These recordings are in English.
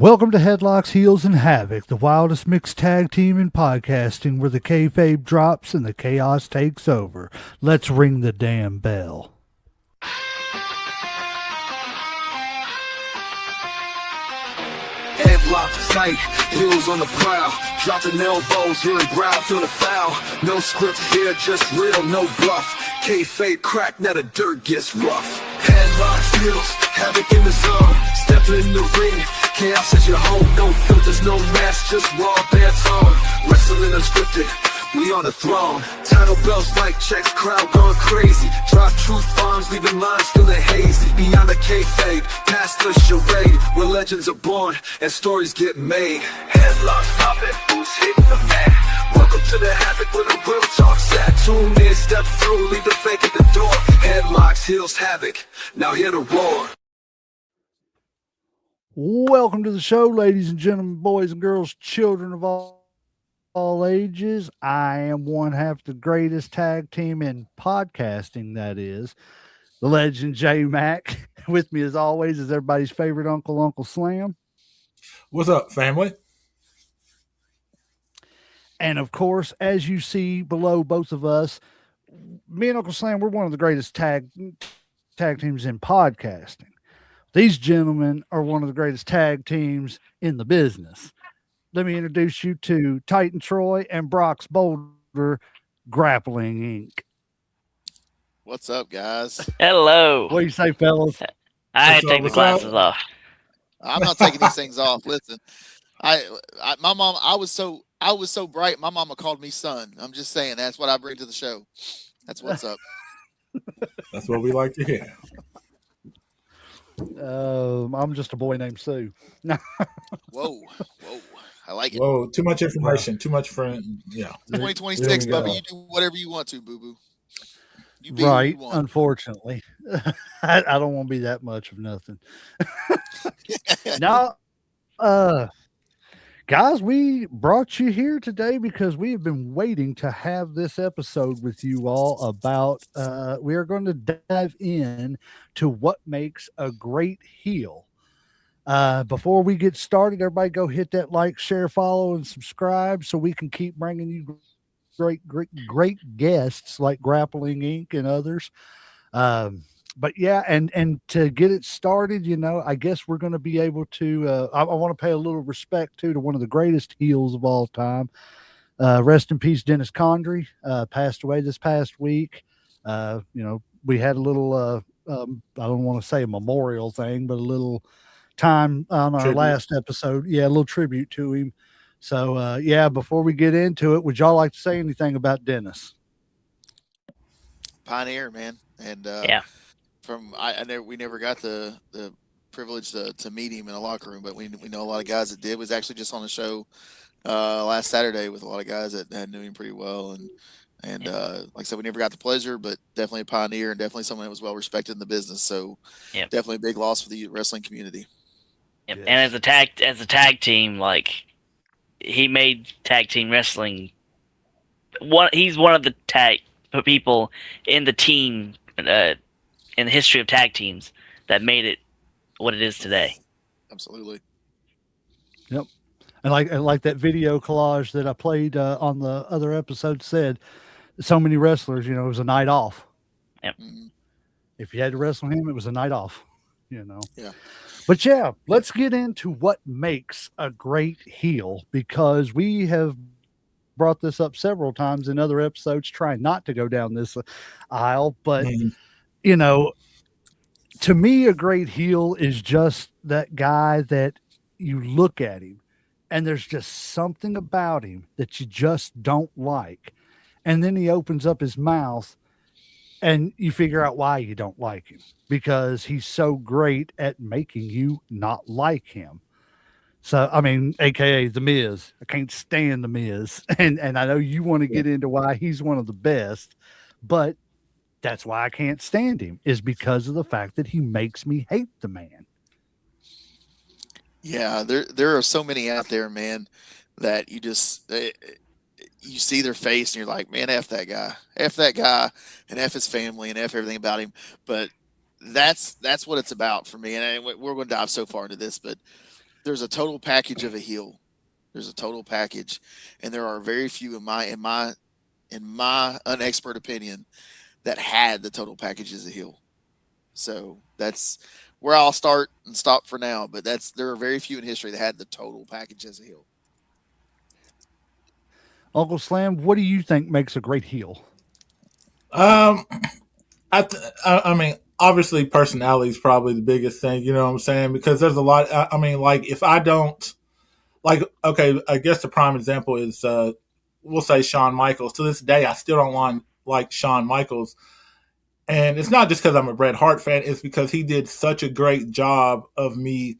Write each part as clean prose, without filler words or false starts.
Welcome to Headlocks, Heels, and Havoc, the wildest mixed tag team in podcasting where the kayfabe drops and the chaos takes over. Let's ring the damn bell. Headlocks tight, heels on the prowl, dropping elbows, hearing growl, feel the foul. No script here, just real, no bluff. Kayfabe crack, now the dirt gets rough. Headlocks, heels, havoc in the zone. Stepping in the ring, chaos is your home. No filters, no mask, just raw, bare tone. Wrestling unscripted, we on the throne. Title belts, mic checks, crowd going crazy. Drop truth bombs, leaving lines feeling hazy. Beyond the kayfabe, past the charade, where legends are born and stories get made. Headlocks popping, who's hitting the mat? Welcome to the Havoc where the real talk's at. Tune in, step through, leave the fake at the door. Headlocks, heels, Havoc, now hear the roar. Welcome to the show, ladies and gentlemen, boys and girls, children of all ages. I am one half the greatest tag team in podcasting, that is the legend J Mac. With me as always is everybody's favorite Uncle Slam. What's up, family? And of course, as you see below both of us, me and Uncle Slam, we're one of the greatest tag teams in podcasting. These gentlemen are one of the greatest tag teams in the business. Let me introduce you to Titan Troy and Brock's Boulder, Grappeling Inc. What's up, guys? Hello. What do you say, fellas? I had to take the glasses off. I'm not taking these things off. Listen, my mom, I was so bright. My mama called me son. I'm just saying that's what I bring to the show. That's what's up. That's what we like to hear. I'm just a boy named Sue. Whoa. I like it. Whoa, too much information. Too much friend. Yeah. 2026, Bubba. You do whatever you want to, boo boo. You be right. who you want. Unfortunately, I don't want to be that much of nothing. Now, guys, we brought you here today because we have been waiting to have this episode with you all about, we are going to dive in to what makes a great heel. Before we get started, everybody go hit that like, share, follow, and subscribe so we can keep bringing you great guests like Grappeling Inc. and others. But yeah, and to get it started, I guess we're going to be able to, I want to pay a little respect to one of the greatest heels of all time. Rest in peace, Dennis Condrey, passed away this past week. We had a little, I don't want to say a memorial thing, but a little time on our last episode. Yeah, a little tribute to him. So, before we get into it, would y'all like to say anything about Dennis? Pioneer, man. And we never got the privilege to meet him in a locker room, but we know a lot of guys that did. Was actually just on the show last Saturday with a lot of guys that knew him pretty well. And like I said, we never got the pleasure, but definitely a pioneer and definitely someone that was well respected in the business. So definitely a big loss for the wrestling community. Yep. Yes. And as a tag team, like he made tag team wrestling. He's one of the tag people in the team in the history of tag teams that made it what it is today. Absolutely. Yep. And like that video collage that I played on the other episode said, so many wrestlers, it was a night off. Yep. If you had to wrestle him, it was a night off, Yeah. But yeah, let's get into what makes a great heel, because we have brought this up several times in other episodes, trying not to go down this aisle. But, to me, a great heel is just that guy that you look at him and there's just something about him that you just don't like. And then he opens up his mouth and you figure out why you don't like him, because he's so great at making you not like him. So, I mean, AKA The Miz. I can't stand The Miz. And I know you want to get into why he's one of the best, but that's why I can't stand him, is because of the fact that he makes me hate the man. Yeah, there are so many out there, man, that you just you see their face and you're like, man, F that guy, and F his family, and F everything about him. But that's what it's about for me. And we're going to dive so far into this, but there's a total package of a heel. There's a total package, and there are very few in my unexpert opinion that had the total package as a heel. So that's where I'll start and stop for now. But there are very few in history that had the total package as a heel. Uncle Slam, what do you think makes a great heel? Um, I mean, obviously, personality is probably the biggest thing. You know what I'm saying? Because there's a lot. I mean, like if I don't like, okay, I guess the prime example is we'll say Shawn Michaels. To this day, I still don't like Shawn Michaels, and it's not just because I'm a Bret Hart fan. It's because he did such a great job of me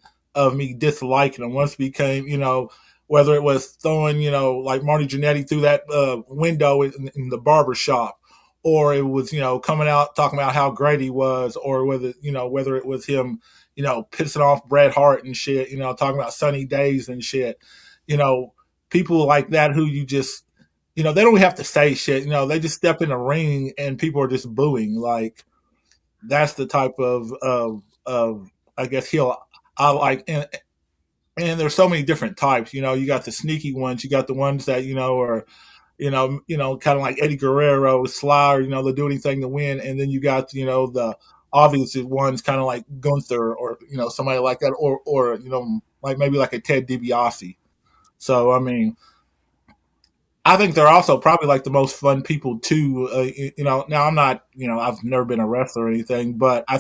disliking him. Once became, whether it was throwing, like Marty Jannetty through that window in the barber shop, or it was, coming out talking about how great he was, or whether it was him, pissing off Bret Hart and shit, talking about sunny days and shit, you know, people like that who you just, they don't have to say shit, they just step in the ring and people are just booing. Like that's the type of I guess heel I like. And there's so many different types. You got the sneaky ones. You got the ones that are kind of like Eddie Guerrero, Sly, they'll do anything to win. And then you got the obvious ones, kind of like Gunther or somebody like that, or like maybe like a Ted DiBiase. So I mean, I think they're also probably like the most fun people too. Now I'm not, I've never been a wrestler or anything, but I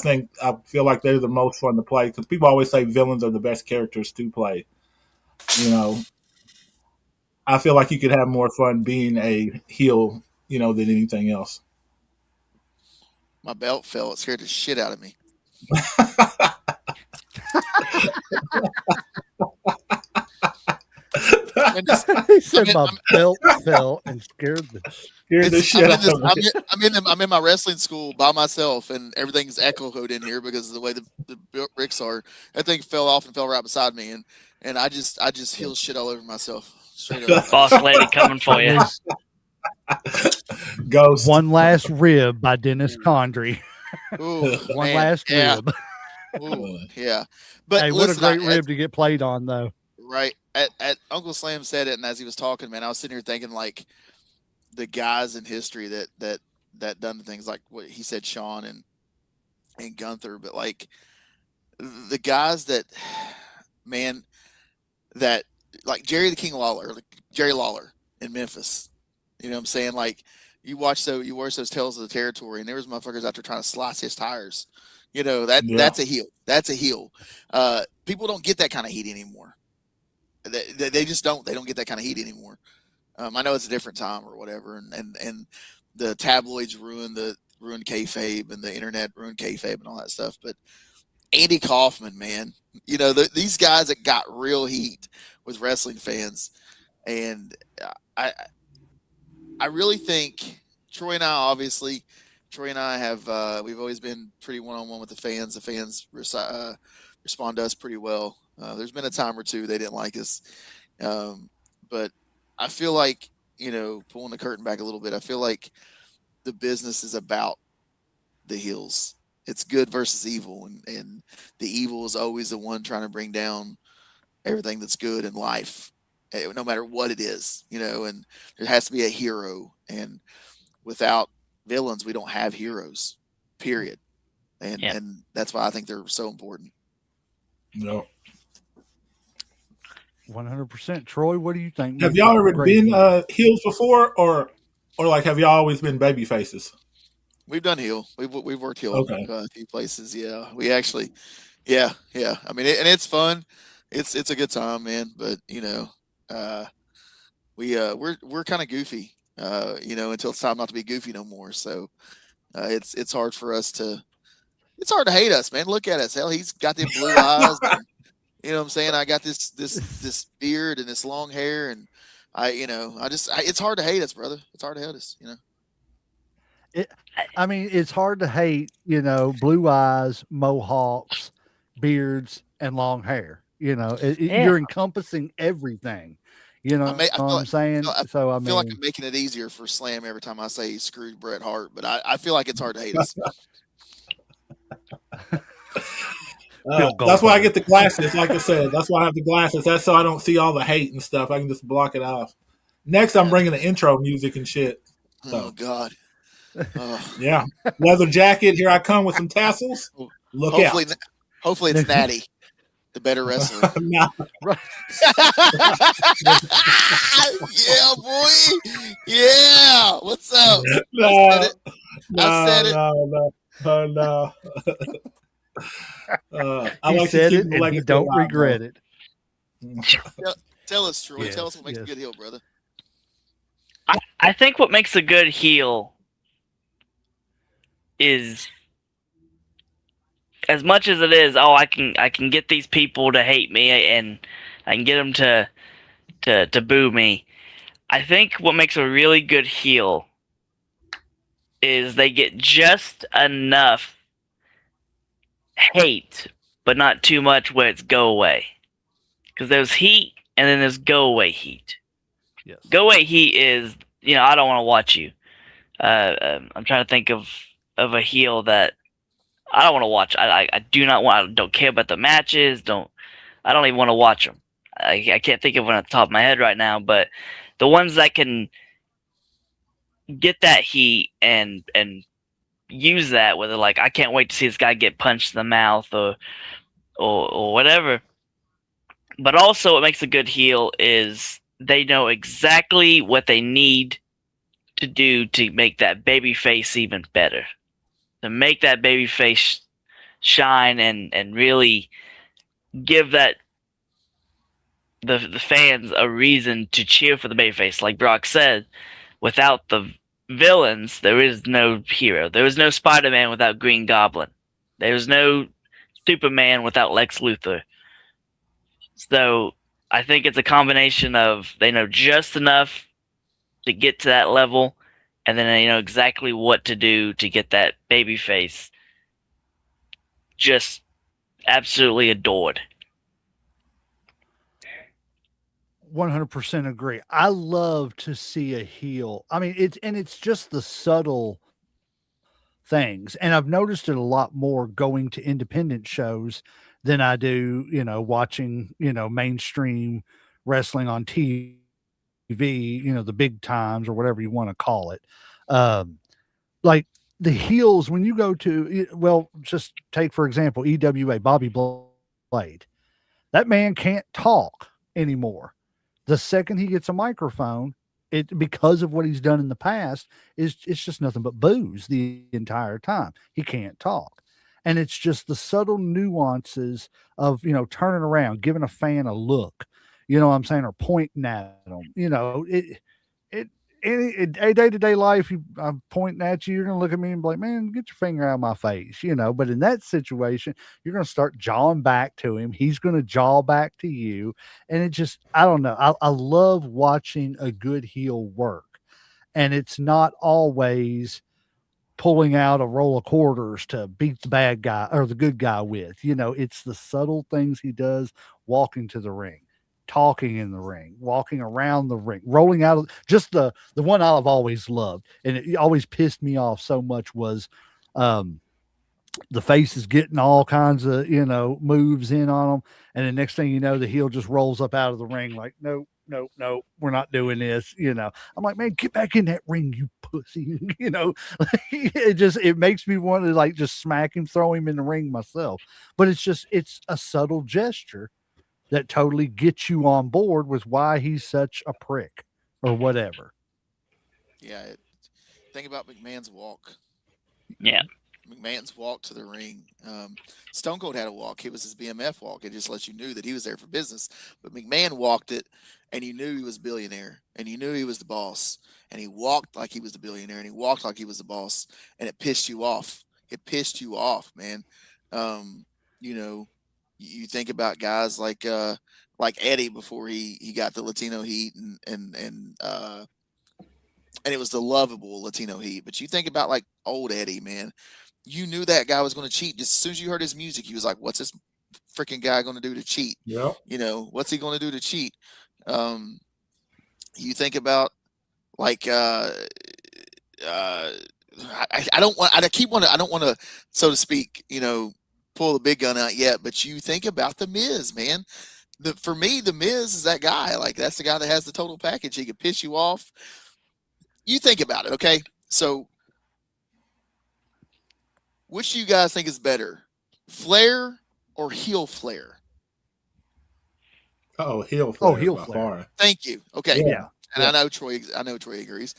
feel like they're the most fun to play because people always say villains are the best characters to play. You know, I feel like you could have more fun being a heel, than anything else. My belt fell. It scared the shit out of me. He said my belt fell and scared the shit out of me. I'm in my wrestling school by myself, and everything's echoed in here because of the way the bricks are. That thing fell off and fell right beside me, and I just heel shit all over myself. Straight up. Boss lady coming for you. Ghost. One Last Rib by Dennis Condrey. Ooh, One Last Rib. Ooh, yeah. But hey, listen, what a great rib to get played on, though. Right. At Uncle Slam said it, and as he was talking, man, I was sitting here thinking like the guys in history that done things like what he said, Sean and Gunther, but like the guys that, man, that like Jerry the King Lawler, like Jerry Lawler in Memphis. You know what I'm saying? Like you watch those Tales of the Territory, and there was motherfuckers out there trying to slice his tires. That's a heel. That's a heel. People don't get that kind of heat anymore. They just don't. They don't get that kind of heat anymore. I know it's a different time or whatever, and the tabloids ruined kayfabe, and the internet ruined kayfabe and all that stuff. But Andy Kaufman, man, these guys that got real heat with wrestling fans, and I really think Troy and I have we've always been pretty one-on-one with the fans. The fans respond to us pretty well. There's been a time or two they didn't like us, but I feel like pulling the curtain back a little bit. I feel like the business is about the heels. It's good versus evil, and the evil is always the one trying to bring down everything that's good in life, no matter what it is. And there has to be a hero, and without villains, we don't have heroes. Period. And that's why I think they're so important. No. 100%. Troy, what do you think? Have y'all ever been heels before, or like have y'all always been baby faces? We've done heel. We've worked heel a few places. Yeah, we actually. Yeah. I mean, and it's fun. It's a good time, man. But we're kind of goofy. Until it's time not to be goofy no more. So it's hard for us to. It's hard to hate us, man. Look at us. Hell, he's got them blue eyes. And, you know what I'm saying? I got this beard and this long hair, and it's hard to hate us, brother. It's hard to hate us, it's hard to hate, blue eyes, mohawks, beards, and long hair. You're encompassing everything. What I'm saying? I feel like I'm making it easier for Slam every time I say he screwed Bret Hart, but I feel like it's hard to hate us. Bill That's why I Goldberg. get the glasses. Like I said, that's why I have the glasses. That's so I don't see all the hate and stuff. I can just block it off. Next, I'm bringing the intro music and shit. Oh So God. Oh. yeah, leather jacket. Here I come with some tassels. Look hopefully, out. hopefully it's Natty, the better wrestler. Nah, Right. Yeah, boy. Yeah. What's up? I said no, it. I said it. no. I He like to said keep it, the and he legacy don't alive, regret it. Tell us, Troy. Yes, Tell us what makes yes. a good heel, brother. I think what makes a good heel is, as much as it is, I can get these people to hate me and I can get them to boo me. I think what makes a really good heel is they get just enough hate, but not too much where it's go away. Because there's heat and then there's go away heat. Yes. Go away heat is, I don't want to watch you. I'm trying to think of a heel that I don't want to watch. I do not want. I don't care about the matches. I don't even want to watch them. I can't think of one at the top of my head right now. But the ones that can get that heat and use that, whether like I can't wait to see this guy get punched in the mouth or whatever. But also, what makes a good heel is they know exactly what they need to do to make that baby face even better. To make that baby face shine and really give that the fans a reason to cheer for the babyface. Like Brock said, without the villains, there is no hero. There is no Spider-Man without Green Goblin. There is no Superman without Lex Luthor. So I think it's a combination of they know just enough to get to that level, and then they know exactly what to do to get that babyface just absolutely adored. 100% agree. I love to see a heel. I mean, it's just the subtle things. And I've noticed it a lot more going to independent shows than I do, watching, mainstream wrestling on TV, the big times or whatever you want to call it. Like the heels, when you go to, well, just take, for example, EWA, Bobby Blade. That man can't talk anymore. The second he gets a microphone, because of what he's done in the past, it's just nothing but booze the entire time. He can't talk. And it's just the subtle nuances of, turning around, giving a fan a look, what I'm saying, or pointing at them. In day-to-day life, I'm pointing at you, you're going to look at me and be like, man, get your finger out of my face, but in that situation, you're going to start jawing back to him. He's going to jaw back to you. And it just, I don't know. I love watching a good heel work. And it's not always pulling out a roll of quarters to beat the bad guy or the good guy with, it's the subtle things he does walking to the ring, talking in the ring, walking around the ring, rolling out of just the one I've always loved. And it always pissed me off so much was, the face is getting all kinds of, moves in on them. And the next thing you know, the heel just rolls up out of the ring like, nope, we're not doing this. I'm like, man, get back in that ring, you pussy. It makes me want to like just smack him, throw him in the ring myself. But it's a subtle gesture that totally gets you on board with why he's such a prick or whatever. Yeah. Think about McMahon's walk. Yeah. McMahon's walk to the ring. Stone Cold had a walk. It was his BMF walk. It just lets you knew that he was there for business. But McMahon walked it, and you knew he was a billionaire, and you knew he was the boss. And he walked like he was the billionaire, and he walked like he was the boss, and it pissed you off. It pissed you off, man. You think about guys like Eddie before he got the Latino heat, and it was the lovable Latino heat. But you think about like old Eddie, man. You knew that guy was going to cheat. Just as soon as you heard his music, he was like, what's this freaking guy going to do to cheat? Yep. What's he going to do to cheat? You think about like, I don't want to, so to speak, pull the big gun out yet, but you think about the Miz, man. For me, the Miz is that guy. Like, that's the guy that has the total package. He can piss you off. You think about it, okay? So, which do you guys think is better, Flair or heel Flair? Oh, heel Flair. Oh, heel by Flair. far. Thank you. Okay. Yeah. And I know Troy agrees.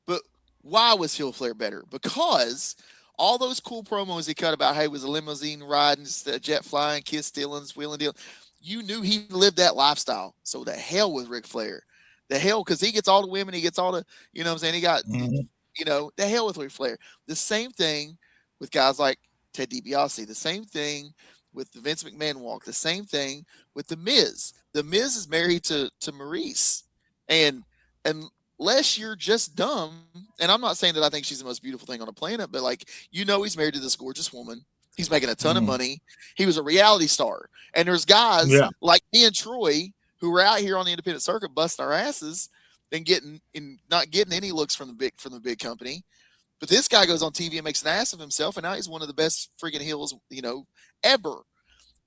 But why was heel Flair better? Because all those cool promos he cut about, hey, it was a limousine riding, jet flying, kiss stealing, wheeling deal. You knew he lived that lifestyle. So the hell with Ric Flair. The hell, because he gets all the women, he gets all the, you know what I'm saying? He got, the hell with Ric Flair. The same thing with guys like Ted DiBiase. The same thing with the Vince McMahon walk. The same thing with The Miz. The Miz is married to Maurice. And unless you're just dumb, and I'm not saying that I think she's the most beautiful thing on the planet, but like, he's married to this gorgeous woman. He's making a ton of money. He was a reality star. And there's guys like me and Troy who were out here on the independent circuit busting our asses and not getting any looks from the big company. But this guy goes on TV and makes an ass of himself, and now he's one of the best freaking heels, ever.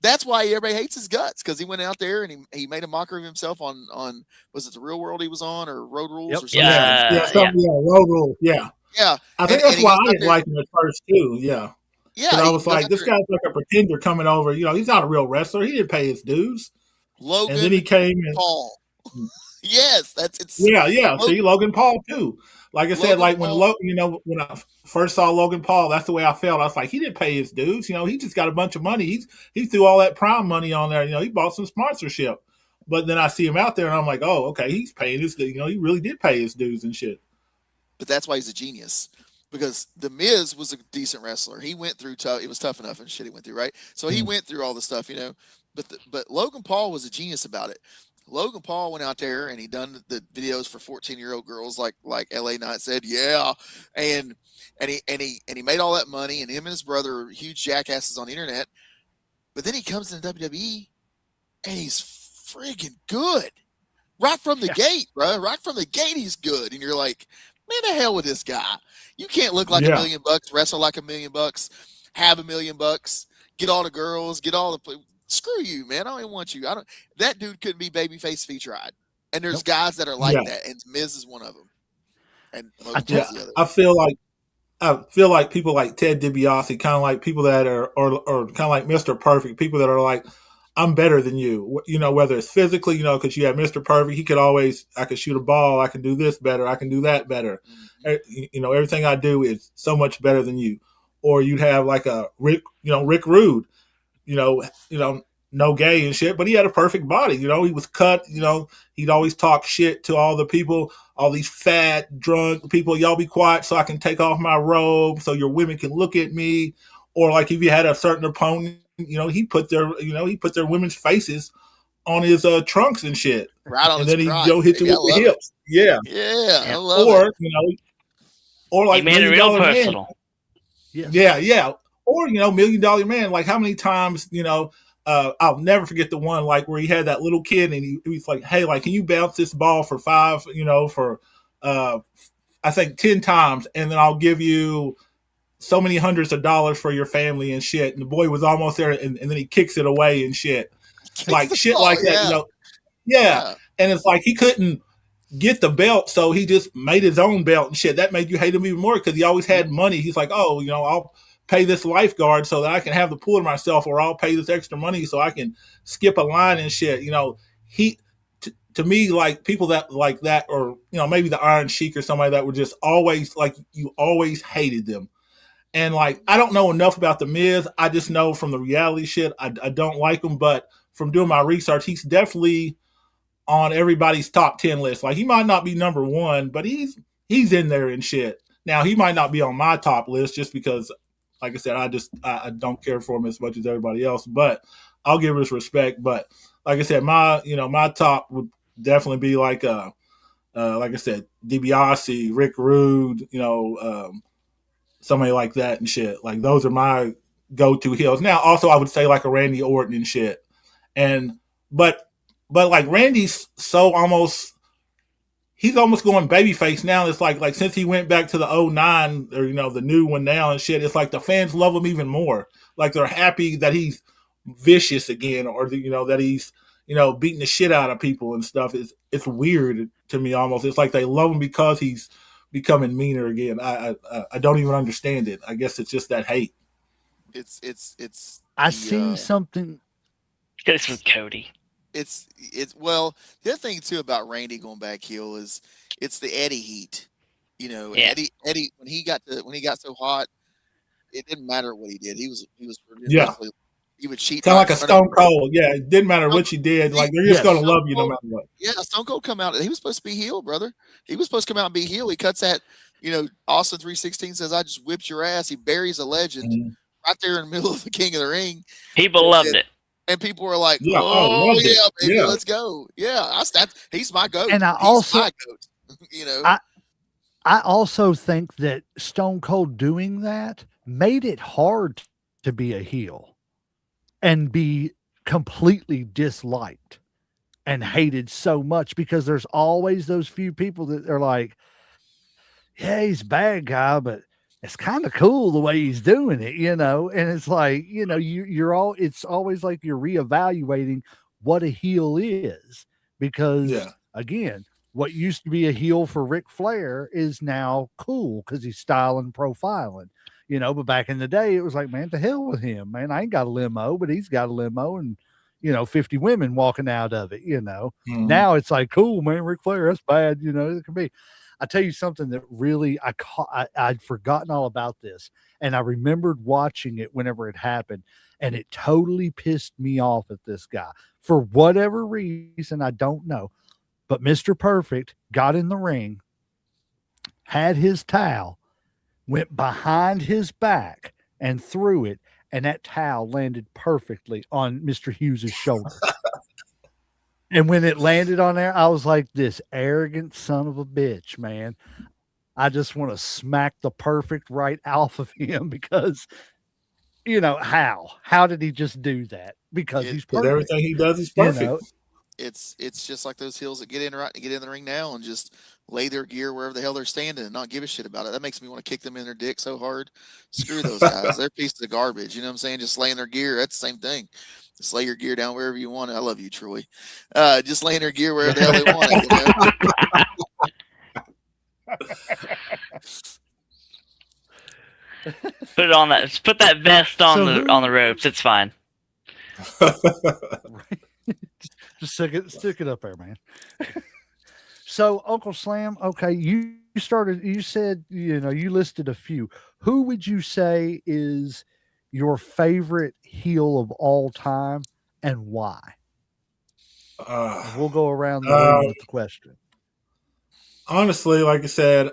That's why everybody hates his guts, because he went out there and he made a mockery of himself on was it the Real World he was on, or Road Rules or something? Road Rules. Yeah. I think that's why I didn't like him at first too. Yeah. Yeah. I was like, this guy's like a pretender coming over. He's not a real wrestler. He didn't pay his dues. Logan and then he came and Paul. Yes, it's See, Logan Paul too. Like I said, like when when I first saw Logan Paul, that's the way I felt. I was like, he didn't pay his dues. He just got a bunch of money. He threw all that Prime money on there. He bought some sponsorship. But then I see him out there, and I'm like, oh, okay, he's paying his. He really did pay his dues and shit. But that's why he's a genius, because The Miz was a decent wrestler. He went through tough. It was tough enough and shit he went through, right? So he went through all the stuff, But Logan Paul was a genius about it. Logan Paul went out there and he done the videos for 14-year-old girls, like LA Knight said, and he made all that money, and him and his brother are huge jackasses on the internet. But then he comes into WWE and he's friggin' good right from the gate, bro. Right from the gate, he's good, and you're like, man, the hell with this guy. You can't look like $1 million, wrestle like $1 million, have $1 million, get all the girls, get all the. Screw you, man. I don't even want you. That dude couldn't be babyface feature eyed. And there's guys that are like that, and Miz is one of them. And the other. I feel like people like Ted DiBiase, kind of like people that are or kind of like Mr. Perfect, people that are like, I'm better than you. Whether it's physically, because you have Mr. Perfect, I could shoot a ball, I can do this better, I can do that better. Mm-hmm. Everything I do is so much better than you. Or you'd have like a Rick Rude. No gay and shit, but he had a perfect body. He was cut. He'd always talk shit to all the people, all these fat, drunk people. Y'all be quiet so I can take off my robe so your women can look at me. Or like if you had a certain opponent, he put their women's faces on his trunks and shit. Right on, and then he hit you with the hips. I love it. Or like he made it real personal. Yeah. Or, $1 Million Man, like how many times, I'll never forget the one like where he had that little kid and he was like, hey, like, can you bounce this ball for five, I think 10 times, and then I'll give you so many hundreds of dollars for your family and shit. And the boy was almost there, and then he kicks it away and shit. Like shit like that, Yeah. And it's like he couldn't get the belt, so he just made his own belt and shit. That made you hate him even more because he always had money. He's like, oh, I'll pay this lifeguard so that I can have the pool to myself, or I'll pay this extra money so I can skip a line and shit. To me, like people that like that, or maybe the Iron Sheik or somebody that were just always like, you always hated them. And like, I don't know enough about the Miz. I just know from the reality shit, I don't like him. But from doing my research, he's definitely on everybody's top 10 list. Like he might not be number one, but he's in there and shit. Now he might not be on my top list just because, like I said, I don't care for him as much as everybody else, but I'll give his respect. But like I said, my top would definitely be like I said, DiBiase, Rick Rude, somebody like that and shit. Like those are my go-to heels. Now, also I would say like a Randy Orton and shit. But like Randy's he's almost going babyface now. It's like since he went back to the 09 or the new one now and shit, it's like the fans love him even more. like they're happy that he's vicious again, or that he's beating the shit out of people and stuff. It's weird to me almost. It's like they love him because he's becoming meaner again. I don't even understand it. I guess it's just that hate. It's I the seen something. It's with Cody. it's well, the other thing too about Randy going back heel is it's the Eddie heat. Yeah. Eddie when he got so hot, it didn't matter what he did. He was Yeah, relentlessly. He would cheat kind of right like in a front of Stone Cold. Yeah, it didn't matter what you did. Like they're just Yes. gonna love Stone you no Cold. matter what. Yeah, Stone Cold come out. He was supposed to be heel, brother. He was supposed to come out and be heel. He cuts that. Austin 316 says, "I just whipped your ass." He buries a legend Mhm. right there in the middle of the King of the Ring, People loved it. and people were like, Yeah, oh, "Oh loved it. yeah, baby, Yeah, let's go." Yeah, he's my goat. And I He's also my goat. I I also think that Stone Cold doing that made it hard to be a heel and be completely disliked and hated so much because there's always those few people that are like, yeah, he's a bad guy, but it's kind of cool the way he's doing it, And it's like, it's always like you're reevaluating what a heel is because yeah, again, what used to be a heel for Ric Flair is now cool because he's styling, profiling, But back in the day, it was like, man, to hell with him, man. I ain't got a limo, but he's got a limo and 50 women walking out of it. Mhm. Now it's like, cool, man, Ric Flair, that's bad, it can be. I tell you something that really I'd forgotten all about this, and I remembered watching it whenever it happened, and it totally pissed me off at this guy for whatever reason I don't know. But Mr. Perfect got in the ring, had his towel, went behind his back, and threw it, and that towel landed perfectly on Mr. Hughes's shoulder. And when it landed on there, I was like, this arrogant son of a bitch, man. I just want to smack the perfect right off of him because, how did he just do that? Because it, he's Because perfect, everything he does is you perfect. know? it's just like those heels that get in the ring now and just lay their gear wherever the hell they're standing and not give a shit about it. That makes me want to kick them in their dick so hard. Screw those guys. They're pieces of garbage. You know what I'm saying? Just laying their gear. That's the same thing. Just lay your gear down wherever you want it. I love you, Troy. Just laying their gear wherever the hell they want it. Put it on that. Put that vest on on the ropes. It's fine. Just stick it up there, man. So, Uncle Slam, okay, you said, you listed a few. Who would you say is your favorite heel of all time and why? We'll go around the room with the question. Honestly, like I said,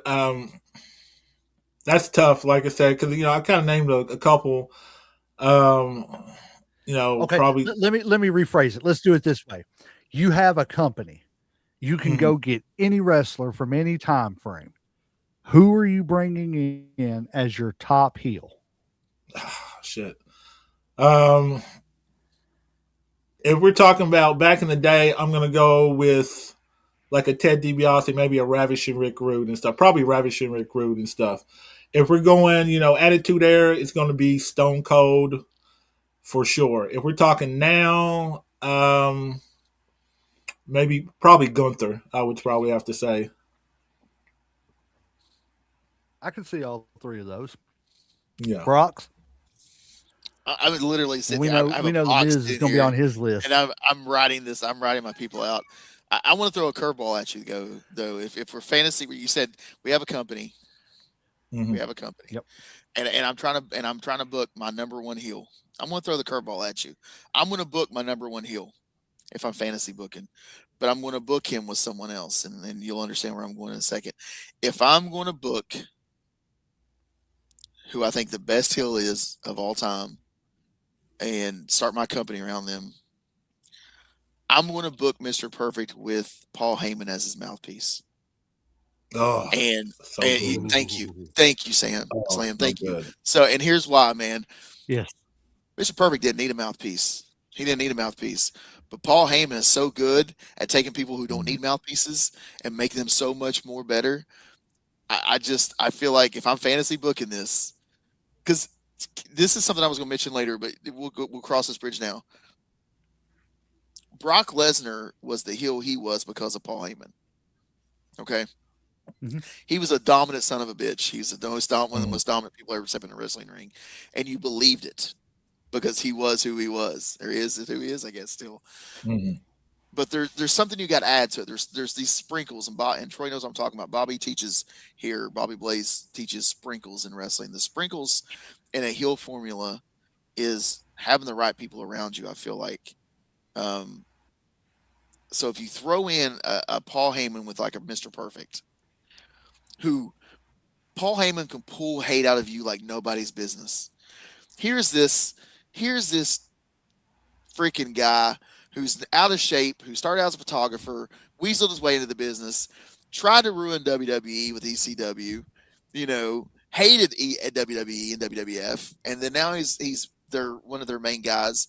that's tough. Like I said, because I kind of named a couple. Okay, Probably. let me rephrase it. Let's do it this way. You have a company. You can go get any wrestler from any time frame. Who are you bringing in as your top heel? Shit. If we're talking about back in the day, I'm gonna go with like a Ted DiBiase, maybe a Ravishing Rick Rude and stuff. Probably Ravishing Rick Rude and stuff. If we're going, Attitude Era, it's going to be Stone Cold for sure. If we're talking now, probably Gunther, I would probably have to say. I can see all three of those. Yeah. Brock's. I would literally sit We there. know I have we a know the box Miz is in going to be here, on his list. and I'm writing this. I'm writing my people out. I want to throw a curveball at you, though. If we're fantasy, where you said we have a company, we have a company, Yep. and I'm trying to book my number one heel. I'm going to throw the curveball at you. I'm going to book my number one heel if I'm fantasy booking, but I'm going to book him with someone else, and you'll understand where I'm going in a second. If I'm going to book who I think the best heel is of all time and start my company around them, I'm going to book Mr. Perfect with Paul Heyman as his mouthpiece. Oh, And, so and good. thank you, Sam. Oh, Slam, so thank you. good. So, and here's why, man. Yes. Mr. Perfect didn't need a mouthpiece. He didn't need a mouthpiece. But Paul Heyman is so good at taking people who don't need mouthpieces and making them so much more better. I feel like if I'm fantasy booking this, because this is something I was going to mention later, but we'll cross this bridge now. Brock Lesnar was the heel he was because of Paul Heyman. Okay. Mhm. He was a dominant son of a bitch. He's one of the most dominant people ever stepped in a wrestling ring, and you believed it because he was who he was. There is who he is, I guess, still. But there's something you got to add to it. There's these sprinkles, and Troy knows what I'm talking about. Bobby teaches here. Bobby Blaze teaches sprinkles in wrestling. The sprinkles in a heel formula is having the right people around you. I feel like. So if you throw in a Paul Heyman with like a Mr. Perfect, who Paul Heyman can pull hate out of you like nobody's business. Here's this freaking guy who's out of shape, who started out as a photographer, weaseled his way into the business, tried to ruin WWE with ECW, hated WWE and WWF, and then now he's one of their main guys.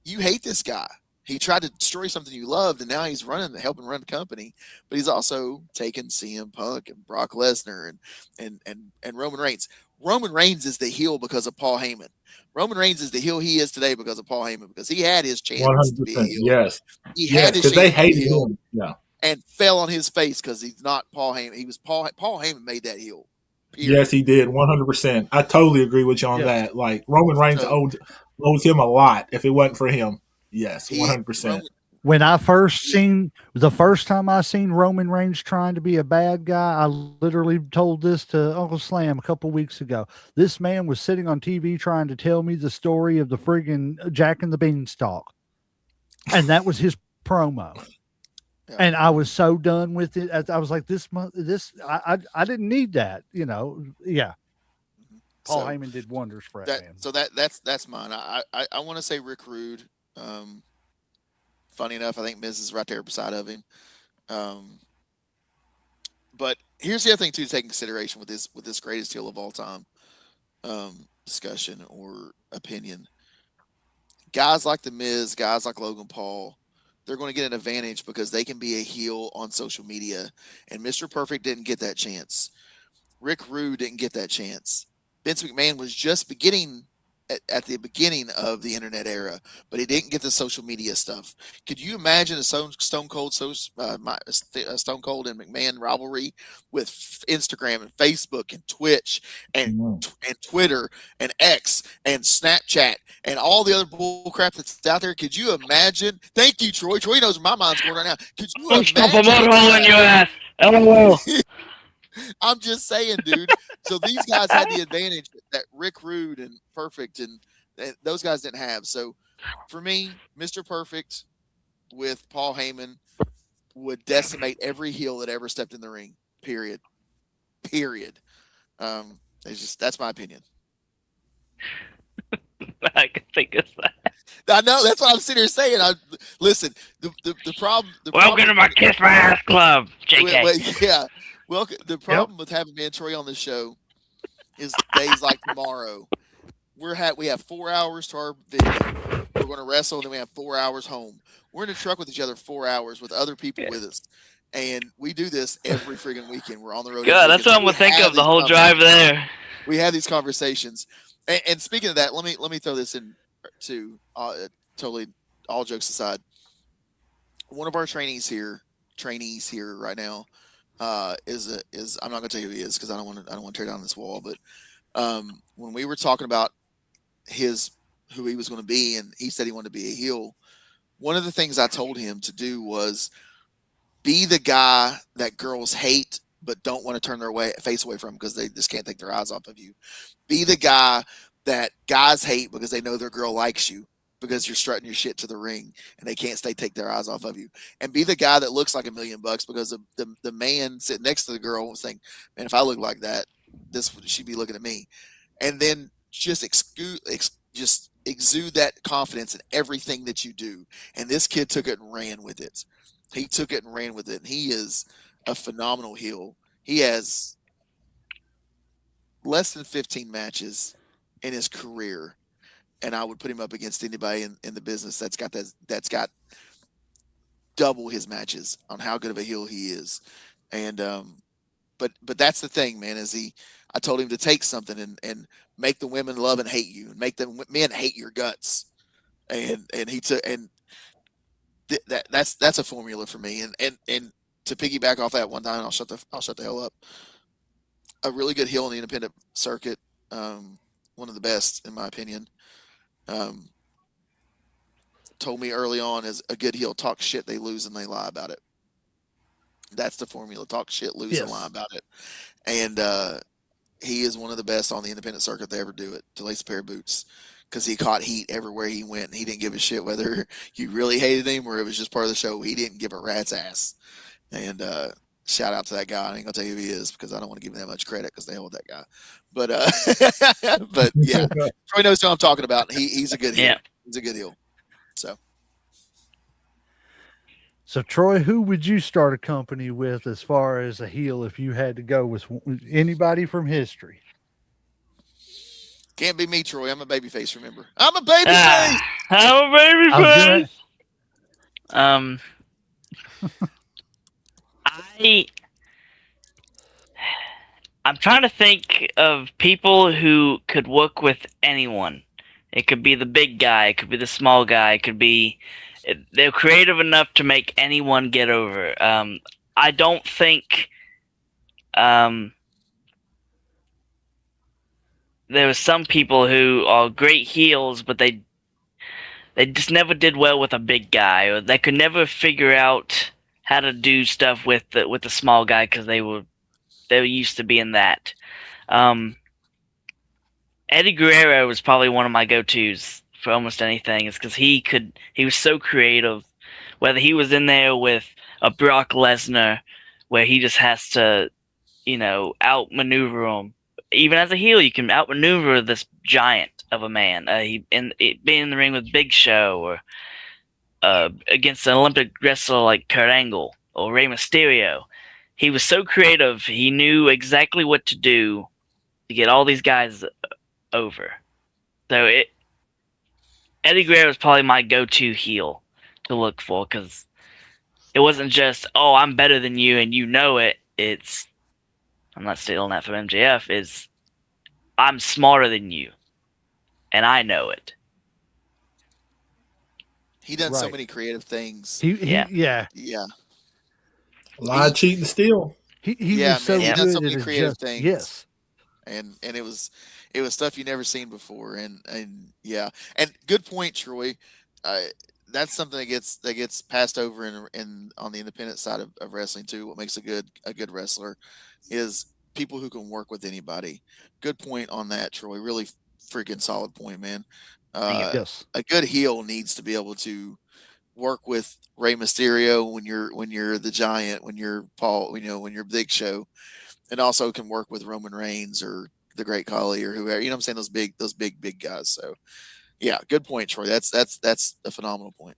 You hate this guy. He tried to destroy something you loved, and now he's helping run the company. But he's also taken CM Punk and Brock Lesnar and Roman Reigns. Roman Reigns is the heel because of Paul Heyman. Roman Reigns is the heel he is today because of Paul Heyman, because he had his chance to be a heel. Yes. He had his because they chance to be a hated heel him. Yeah. and fell on his face because he's not Paul Heyman. He was Paul Heyman made that heel. Period. Yes, he did. 100%. I totally agree with you on that. Like, Roman Reigns owes him a lot if it wasn't for him. Yes, 100%. When I the first time I seen Roman Reigns trying to be a bad guy, I literally told this to Uncle Slam a couple weeks ago. This man was sitting on TV trying to tell me the story of the friggin' Jack and the Beanstalk. And that was his promo. Yeah. And I was so done with it. I was like, I didn't need that, Yeah. Paul Heyman did wonders for that man. So that's mine. I want to say Rick Rude. Funny enough, I think Miz is right there beside of him. But here's the other thing too to take in consideration with this greatest heel of all time discussion or opinion. Guys like the Miz, guys like Logan Paul, they're going to get an advantage because they can be a heel on social media, and Mr. Perfect didn't get that chance. Rick Rude didn't get that chance. Vince McMahon was just beginning at the beginning of the internet era, but he didn't get the social media stuff. Could you imagine a Stone Cold and McMahon rivalry with Instagram and Facebook and Twitch and Twitter and X and Snapchat and all the other bull crap that's out there? Could you imagine? Thank you, Troy. Troy knows where my mind's going right now. Could you imagine? Hole in your ass. LOL. I'm just saying, dude. So these guys had the advantage that Rick Rude and Perfect and those guys didn't have. So for me, Mr. Perfect with Paul Heyman would decimate every heel that ever stepped in the ring. Period. That's my opinion. I can think of that. I know, that's what I'm sitting here saying. Listen. The problem. Welcome to my Kiss My Ass Club, JK. Yeah. Well, the problem with having me and Troy on the show is days like tomorrow. We have 4 hours to our video. We're going to wrestle, and then we have 4 hours home. We're in a truck with each other 4 hours with other people with us, and we do this every friggin' weekend. We're on the road. God, that's what I'm going to think of the whole drive there. We have these conversations, and speaking of that, let me throw this in too. Totally, all jokes aside, one of our trainees here right now. Is I'm not gonna tell you who he is because I don't want to tear down this wall. But when we were talking about who he was going to be, and he said he wanted to be a heel, one of the things I told him to do was be the guy that girls hate but don't want to turn their face away from because they just can't take their eyes off of you. Be the guy that guys hate because they know their girl likes you, because you're strutting your shit to the ring and they can't take their eyes off of you. And be the guy that looks like $1 million because the man sitting next to the girl was saying, man, if I look like that, she'd be looking at me. And then just exude that confidence in everything that you do. And this kid took it and ran with it. And he is a phenomenal heel. He has less than 15 matches in his career, and I would put him up against anybody in the business that's got double his matches on how good of a heel he is. And but that's the thing, man. I told him to take something and make the women love and hate you, and make the men hate your guts. And he took and that's a formula for me. And to piggyback off that one time, I'll shut the hell up. A really good heel in the independent circuit, one of the best in my opinion. Told me early on, as a good heel, talk shit, they lose and they lie about it. That's the formula: talk shit, lose, and lie about it. And he is one of the best on the independent circuit to ever do it, to lace a pair of boots, because he caught heat everywhere he went, and he didn't give a shit whether you really hated him or it was just part of the show. He didn't give a rat's ass. And shout out to that guy. I ain't gonna tell you who he is because I don't want to give him that much credit because they hold that guy. But but yeah, Troy knows who I'm talking about. He's a good heel. Yeah. He's a good heel. So Troy, who would you start a company with as far as a heel if you had to go with anybody from history? Can't be me, Troy. I'm a babyface. Remember, I'm a babyface. I'm a babyface. I'm trying to think of people who could work with anyone. It could be the big guy. It could be the small guy. It could be... They're creative enough to make anyone get over. I don't think there are some people who are great heels, but they just never did well with a big guy, or they could never figure out how to do stuff with the small guy because they were used to being that. Eddie Guerrero was probably one of my go-tos for almost anything, is because he was so creative. Whether he was in there with a Brock Lesnar, where he just has to, outmaneuver him. Even as a heel, you can outmaneuver this giant of a man. Being in the ring with Big Show, or against an Olympic wrestler like Kurt Angle or Rey Mysterio. He was so creative. He knew exactly what to do to get all these guys over. So Eddie Guerrero was probably my go-to heel to look for, because it wasn't just, oh, I'm better than you and you know it. It's, I'm not stealing that from MJF, is I'm smarter than you and I know it. He done so many creative things. Yeah. Lie, cheat, and steal. He was so good. He done so many creative things. Yes. And it was stuff you never seen before, and good point, Troy. That's something that gets passed over in on the independent side of wrestling too. What makes a good wrestler is people who can work with anybody. Good point on that, Troy. Really freaking solid point, man. Yes. A good heel needs to be able to work with Rey Mysterio when you're the Giant, when you're Paul, when you're Big Show, and also can work with Roman Reigns or the Great Khali or whoever. You know what I'm saying? Those big guys. So yeah, good point, Troy. That's a phenomenal point.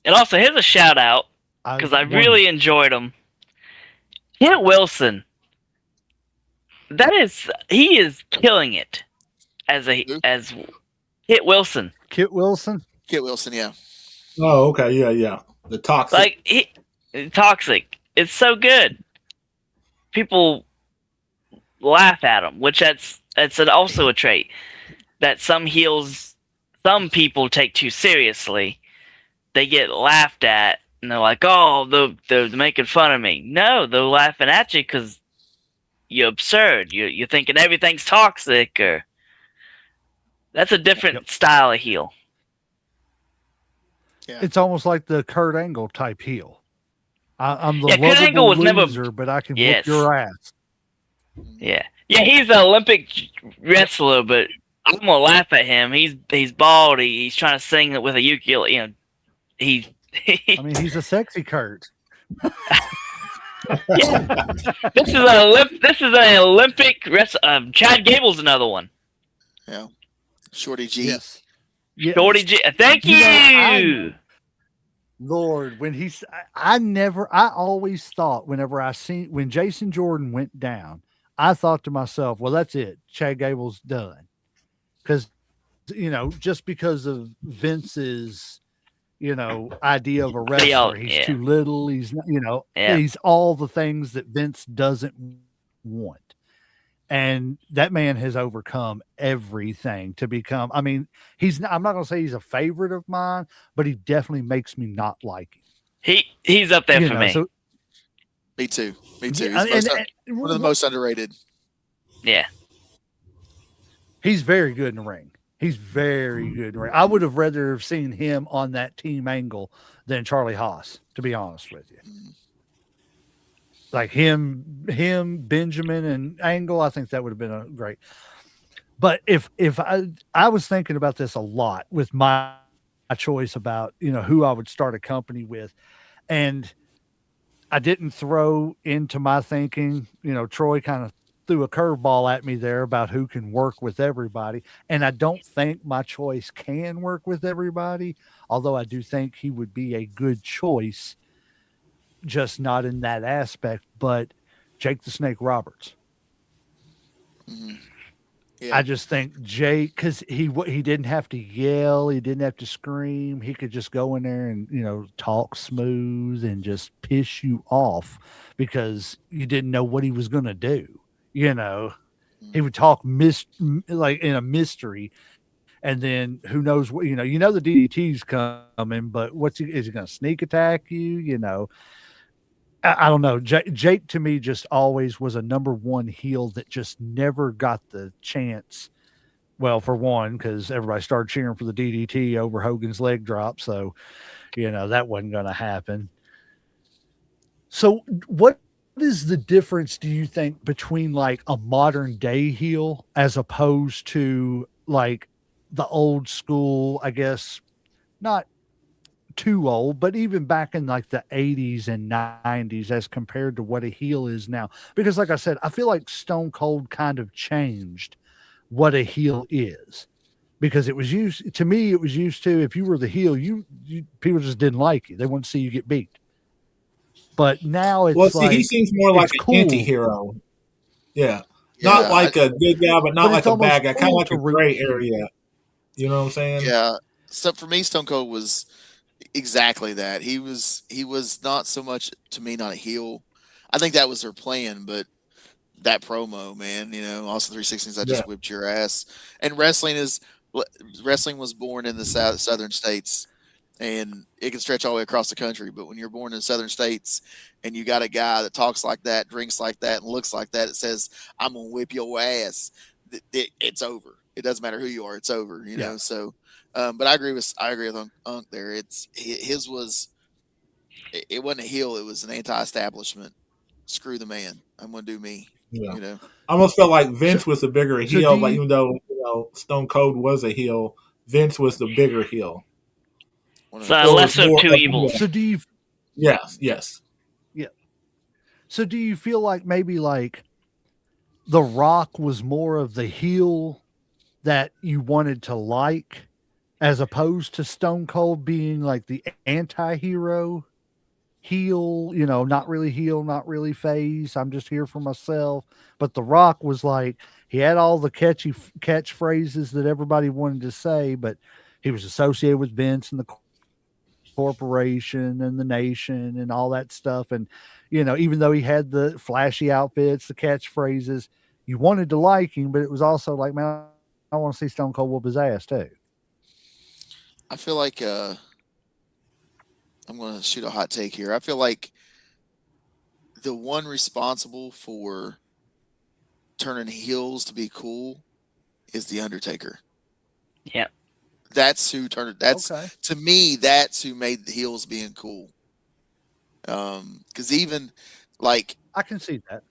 And also, here's a shout out, because I really enjoyed him. Kit Wilson. He is killing it as Kit Wilson. Kit Wilson, yeah. Oh, okay, yeah. The Toxic. Toxic. It's so good. People laugh at him, which that's also a trait that some people take too seriously. They get laughed at, and they're like, "Oh, they're making fun of me." No, they're laughing at you because you're absurd. You're thinking everything's toxic, or that's a different style of heel. Yeah. It's almost like the Kurt Angle type heel. I'm the Kurt Angle was loser, but I can whip your ass. Yeah, he's an Olympic wrestler, but I'm gonna laugh at him. He's bald. He's trying to sing with a ukulele. He's a sexy Kurt. Yeah. This is an Olympic wrestler. Chad Gable's another one. Yeah, Shorty G. Yes. Shorty G. Thank you. Lord, when I always thought when Jason Jordan went down, I thought to myself, well, that's it. Chad Gable's done. Because, just because of Vince's, idea of a wrestler, he's too little. He's, he's all the things that Vince doesn't want. And that man has overcome everything to become. I mean, I'm not going to say he's a favorite of mine, but he definitely makes me not like him. He's up there You for know, me. so Me too. Me too. yeah, He's one of the most underrated. Yeah. He's very good in the ring. He's very good in the ring. I would have rather have seen him on that team angle than Charlie Haas, to be honest with you. Mm. Like Benjamin, and Angle, I think that would have been a great. But if I was thinking about this a lot with my choice about who I would start a company with, and I didn't throw into my thinking. Troy kind of threw a curveball at me there about who can work with everybody, and I don't think my choice can work with everybody. Although I do think he would be a good choice, just not in that aspect. But Jake the Snake Roberts. Mm-hmm. I Yeah. just think Jake, because he didn't have to yell, he didn't have to scream. He could just go in there and talk smooth and just piss you off because you didn't know what he was going to do. He would talk like in a mystery, and then who knows what the DDT's coming, but is he going to sneak attack you? I don't know. Jake to me just always was a number one heel that just never got the chance. Well, for one, because everybody started cheering for the DDT over Hogan's leg drop, so that wasn't going to happen. So, what is the difference, do you think, between like a modern day heel as opposed to like the old school? I guess not too old, but even back in like the 80s and 90s as compared to what a heel is now. Because, like I said, I feel like Stone Cold kind of changed what a heel is. Because it was used to me, it was used to if you were the heel, you people just didn't like you. They wanted to see you get beat. But now Well, it's see, he like seems more like it's an cool. anti-hero. Yeah, not Yeah. like a good guy, but not But it's like a bad almost guy. Kind of cool like to a root gray for. area. You know what I'm saying? Yeah. So for me, Stone Cold was exactly that. He was not so much to me not a heel. I think that was their plan, but that promo, man, also 316s, I Yeah, just whipped your ass. And wrestling was born in the southern states, and it can stretch all the way across the country. But when you're born in southern states and you got a guy that talks like that, drinks like that, and looks like that, it says, "I'm gonna whip your ass," it's over. It doesn't matter who you are, it's over. Yeah. So, but I agree with Unk there. His was it wasn't a heel, it was an anti-establishment. Screw the man. I'm gonna do me. yeah. You know. I almost felt like So Vince was the bigger so do heel. Like you even though Stone Cold was a heel, Vince was the bigger heel, So 100%. or was lesser of more two of a heel. evils. so do you Yes, yes, yeah. So do you feel like maybe like The Rock was more of the heel that you wanted to like as opposed to Stone Cold being like the anti-hero heel, not really heel, not really face. I'm just here for myself. But The Rock was like he had all the catchphrases that everybody wanted to say, but he was associated with Vince and the corporation and the nation and all that stuff. And even though he had the flashy outfits, the catchphrases, you wanted to like him, but it was also like, man, I want to see Stone Cold whoop his ass too. I feel like I'm gonna shoot a hot take here. I feel like the one responsible for turning heels to be cool is the Undertaker. Yeah. That's who turned it. Okay. To me, that's who made the heels being cool. Because like I can see that.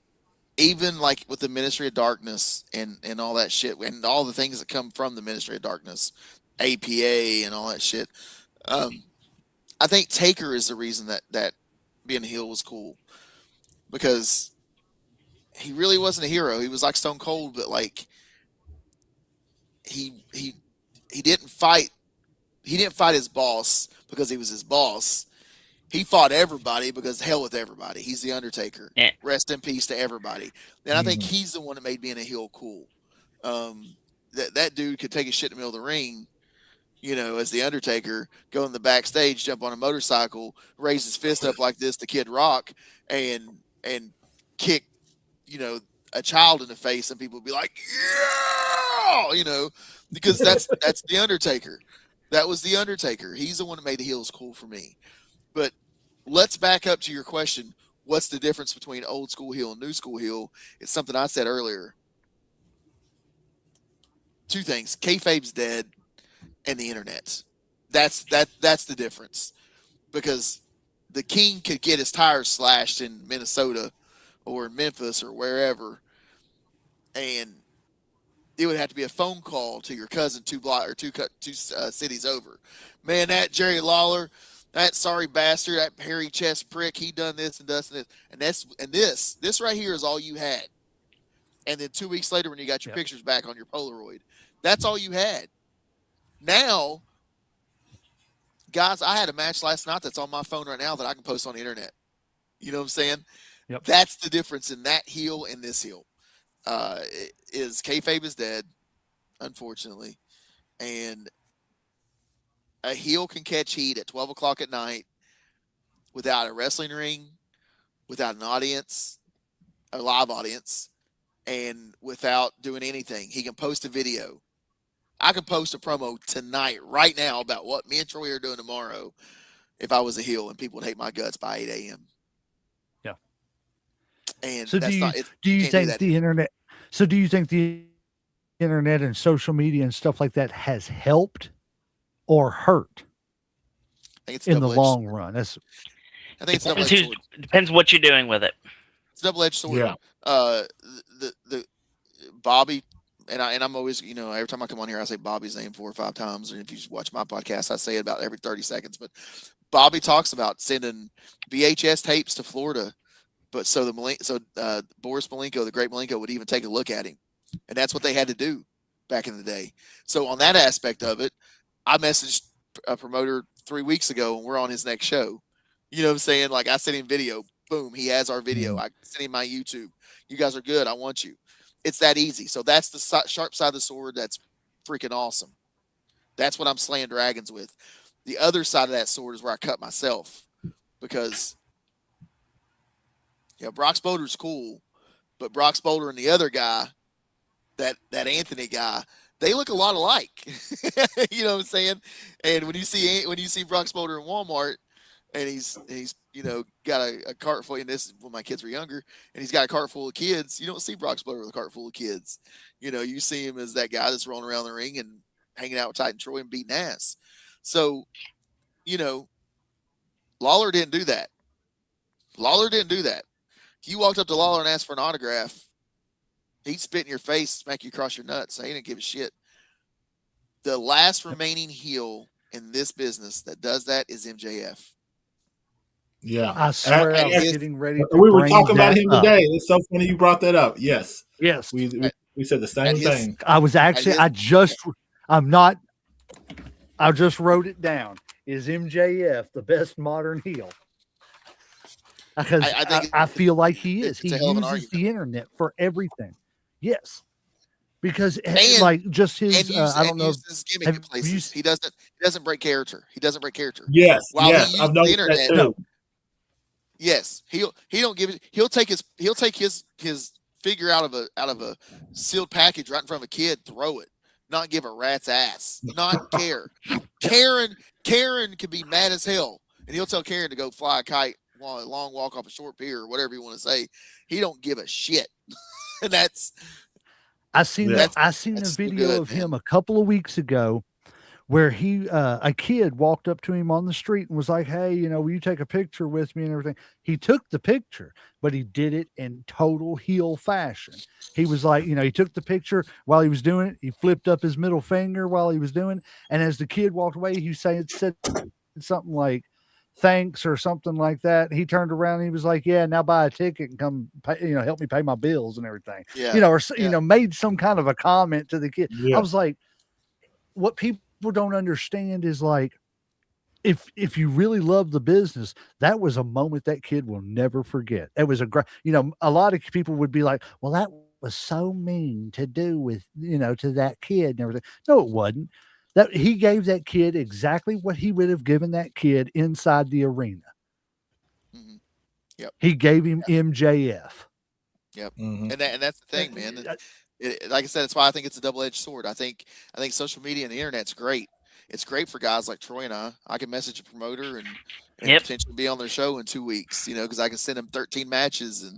even like with the Ministry of Darkness and all that shit and all the things that come from the Ministry of Darkness, APA and all that shit. Um, I think Taker is the reason that being a heel was cool because he really wasn't a hero. He was like Stone Cold, but like he he he didn't fight. He didn't fight his boss because he was his boss. He fought everybody because hell with everybody. He's the Undertaker. Yeah. Rest in peace to everybody. And I think Mhm. he's the one that made being a heel cool. That dude could take his shit in the middle of the ring, as the Undertaker, go in the backstage, jump on a motorcycle, raise his fist up like this to Kid Rock, and kick, a child in the face, and people would be like, "Yeah," because that's the Undertaker. That was the Undertaker. He's the one that made the heels cool for me. But let's back up to your question. What's the difference between old school heel and new school heel? It's something I said earlier. Two things: kayfabe's dead, and the internet. That's the difference. Because the King could get his tires slashed in Minnesota or Memphis or wherever, and it would have to be a phone call to your cousin two cities over. Man, that Jerry Lawler, that sorry bastard, that hairy chest prick, he done this and this and this, and this right here is all you had. And then 2 weeks later, when you got your pictures back on your Polaroid, that's all you had. Now, guys, I had a match last night that's on my phone right now that I can post on the internet. You know what I'm saying? Yep. That's the difference in that heel and this heel. Is kayfabe is dead, unfortunately, and a heel can catch heat at 12 o'clock at night without a wrestling ring, without an audience, a live audience, and without doing anything. He can post a video. I could post a promo tonight, right now, about what me and Troy are doing tomorrow if I was a heel, and people would hate my guts by 8 a.m. Yeah. And so that's do you think the internet? So do you think the internet and social media and stuff like that has helped or hurt in the long run? I think it's double-edged sword. Depends what you're doing with it. It's double-edged sword. Yeah. The Bobby, and I'm always, every time I come on here, I say Bobby's name 4 or 5 times. And if you watch my podcast, I say it about every 30 seconds. But Bobby talks about sending VHS tapes to Florida. But so Boris Malenko, the great Malenko, would even take a look at him. And that's what they had to do back in the day. So on that aspect of it, I messaged a promoter 3 weeks ago, and we're on his next show. You know what I'm saying? Like, I sent him video. Boom, he has our video. I sent him my YouTube. You guys are good. I want you. It's that easy. So that's the sharp side of the sword. That's freaking awesome. That's what I'm slaying dragons with. The other side of that sword is where I cut myself, because Brock Spolder's cool, but Brock Spolder and the other guy, that Anthony guy, they look a lot alike. You know what I'm saying? And when you see Brock Spolder in Walmart, and he's got a cart full, and this is when my kids were younger, and he's got a cart full of kids, you don't see Brock Spolder with a cart full of kids. You see him as that guy that's rolling around the ring and hanging out with Titan Troy and beating ass. So, Lawler didn't do that. If you walked up to Lawler and asked for an autograph, he'd spit in your face, smack you across your nuts. So he didn't give a shit. The last remaining heel in this business that does that is MJF. Yeah, I swear I was getting ready. We were talking about him today. It's so funny you brought that up. Yes, we said the same thing. I was actually. I just wrote it down. Is MJF the best modern heel? Because I feel like he is. He uses the internet for everything. Yes, because just his. I don't know. His gimmick in places. He doesn't break character. Yes, yes, I've noticed that too. Yes, he'll take his figure out of a sealed package right in front of a kid, throw it, not give a rat's ass, not care. Karen can be mad as hell, and he'll tell Karen to go fly a kite, a long walk off a short pier, or whatever you want to say. He don't give a shit. And that's. I seen a video of him a couple of weeks ago where a kid walked up to him on the street and was like, "Hey, will you take a picture with me?" and everything. He took the picture, but he did it in total heel fashion. He was like, he took the picture while he was doing it. He flipped up his middle finger while he was doing it. And as the kid walked away, he said something like, "Thanks," or something like that. He turned around and he was like, "Yeah, now buy a ticket and come pay, help me pay my bills and everything." Made some kind of a comment to the kid. Yeah. I was like, what people don't understand is, like, if you really love the business, that was a moment that kid will never forget. It was a great, a lot of people would be like, "Well, that was so mean to do with, to that kid and everything." No, it wasn't. That he gave that kid exactly what he would have given that kid inside the arena. Mm-hmm. Yep. He gave him MJF. Yep. Hmm. And that's the And, thing, man. Like I said, it's why I think it's a double edged sword. I think social media and the internet's great. It's great for guys like Troy and I. I can message a promoter and Yep. potentially be on their show in 2 weeks, because I can send them 13 matches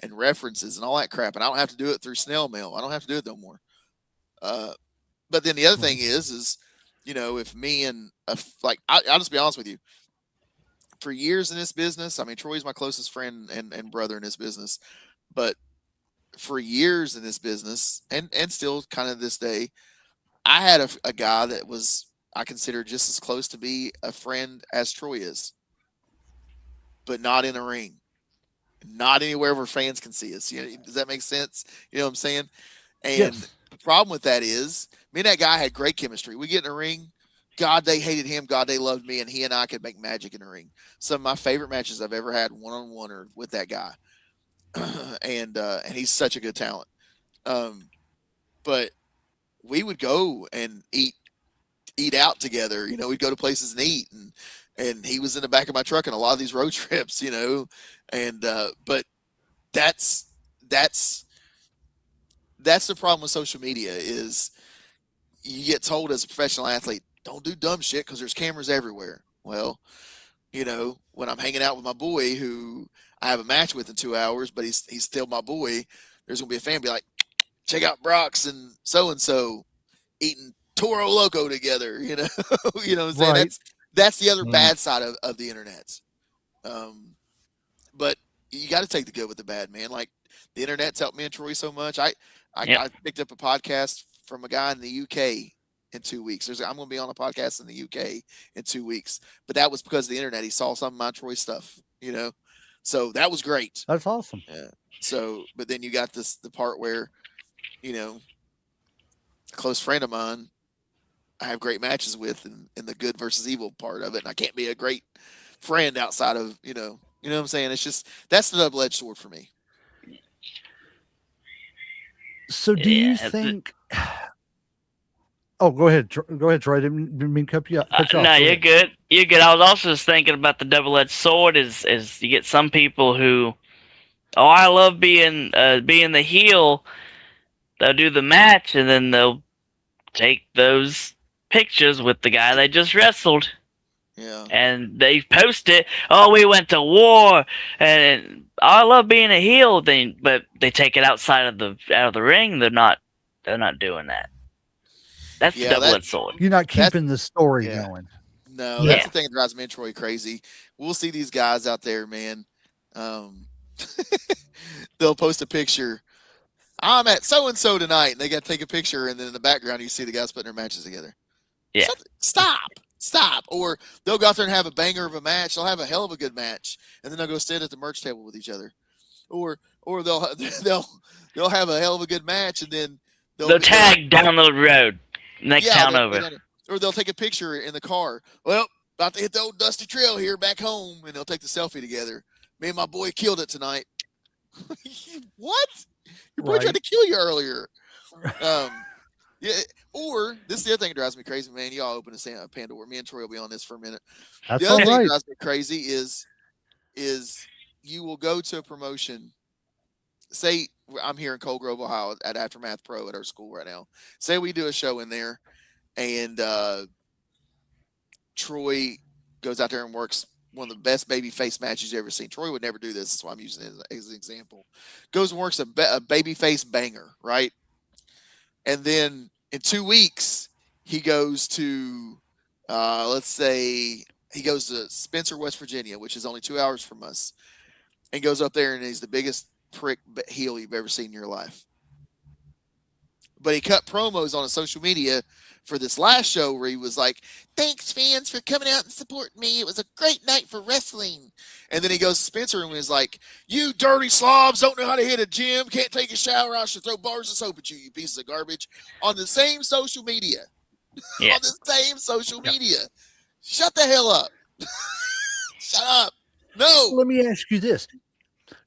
and references and all that crap, and I don't have to do it through snail mail. I don't have to do it no more. Uh, but then the other thing is, if me and I'll just be honest with you. For years in this business, I mean, Troy's my closest friend and brother in this business, but for years in this business and still kind of this day, I had a guy that was I considered just as close to be a friend as Troy is, but not in a ring, not anywhere where fans can see us. Does that make sense? You know what I'm saying? And yes, the problem with that is me and that guy had great chemistry. We get in a ring. God, they hated him. God, they loved me. And he and I could make magic in the ring. Some of my favorite matches I've ever had one-on-one are with that guy. And he's such a good talent. Um, but we would go and eat out together. We'd go to places and eat, and he was in the back of my truck on a lot of these road trips. And but that's that's that's the problem with social media is you get told as a professional athlete, don't do dumb shit because there's cameras everywhere. Well, when I'm hanging out with my boy who I have a match with in 2 hours, but he's still my boy, there's gonna be a fan be like, check out Brock's and so eating Toro Loco together, you know what I'm saying? right. That's the other Hmm. bad side of the internet. But you got to take the good with the bad, man. Like the internet's helped me and Troy so much. Yep. I picked up a podcast from a guy in the UK in 2 weeks. I'm going to be on a podcast in the UK in 2 weeks, but that was because of the internet. He saw some of my Troy stuff. So that was great. That's awesome. Yeah. So, but then you got the part where, a close friend of mine I have great matches with in the good versus evil part of it. And I can't be a great friend outside of, you know what I'm saying? It's just, that's the double edged sword for me. So, do you Yeah. think? Oh, go ahead. Go ahead, Troy. Didn't mean cut you off. No, Go you're ahead. good. You're good. I was also just thinking about the double-edged sword. Is you get some people who, oh, I love being the heel. They'll do the match and then they'll take those pictures with the guy they just wrestled Yeah. and they post it. Oh, we went to war, and I love being a heel. But they take it outside of the ring. They're not doing that. That's the Yeah. double-edged sword. You're not That's, keeping the story yeah. going. No, that's Yeah. the thing that drives me and Troy crazy. We'll see these guys out there, man. Um, they'll post a picture. I'm at so and so tonight, and they got to take a picture, and then in the background you see the guys putting their matches together. Yeah. Stop. Or they'll go out there and have a banger of a match. They'll have a hell of a good match, and then they'll go sit at the merch table with each other. Or they'll they'll have a hell of a good match, and then They'll tag down the road, next town over. or they'll take a picture in the car. Well, about to hit the old dusty trail here back home, and they'll take the selfie together. Me and my boy killed it tonight. What? Your boy tried to kill you earlier. Yeah. Or this is the other thing that drives me crazy, man. Y'all open a Pandora. Me and Troy will be on this for a minute. That's The other all thing that right. drives me crazy is you will go to a promotion. Say I'm here in Cold Grove, Ohio, at Aftermath Pro at our school right now. Say we do a show in there, and Troy goes out there and works one of the best baby face matches you've ever seen. Troy would never do this. That's why I'm using it as an example. Goes and works a baby face banger, right? And then in 2 weeks, he goes to, let's say, he goes to Spencer, West Virginia, which is only 2 hours from us, and goes up there and he's the biggest prick heel you've ever seen in your life. But he cut promos on his social media for this last show where he was like, thanks, fans, for coming out and supporting me. It was a great night for wrestling. And then he goes to Spencer and was like, you dirty slobs don't know how to hit a gym, can't take a shower, I should throw bars of soap at you, you pieces of garbage, on the same social media. Yeah. On the same social media. Shut the hell up. Shut up. No. Let me ask you this.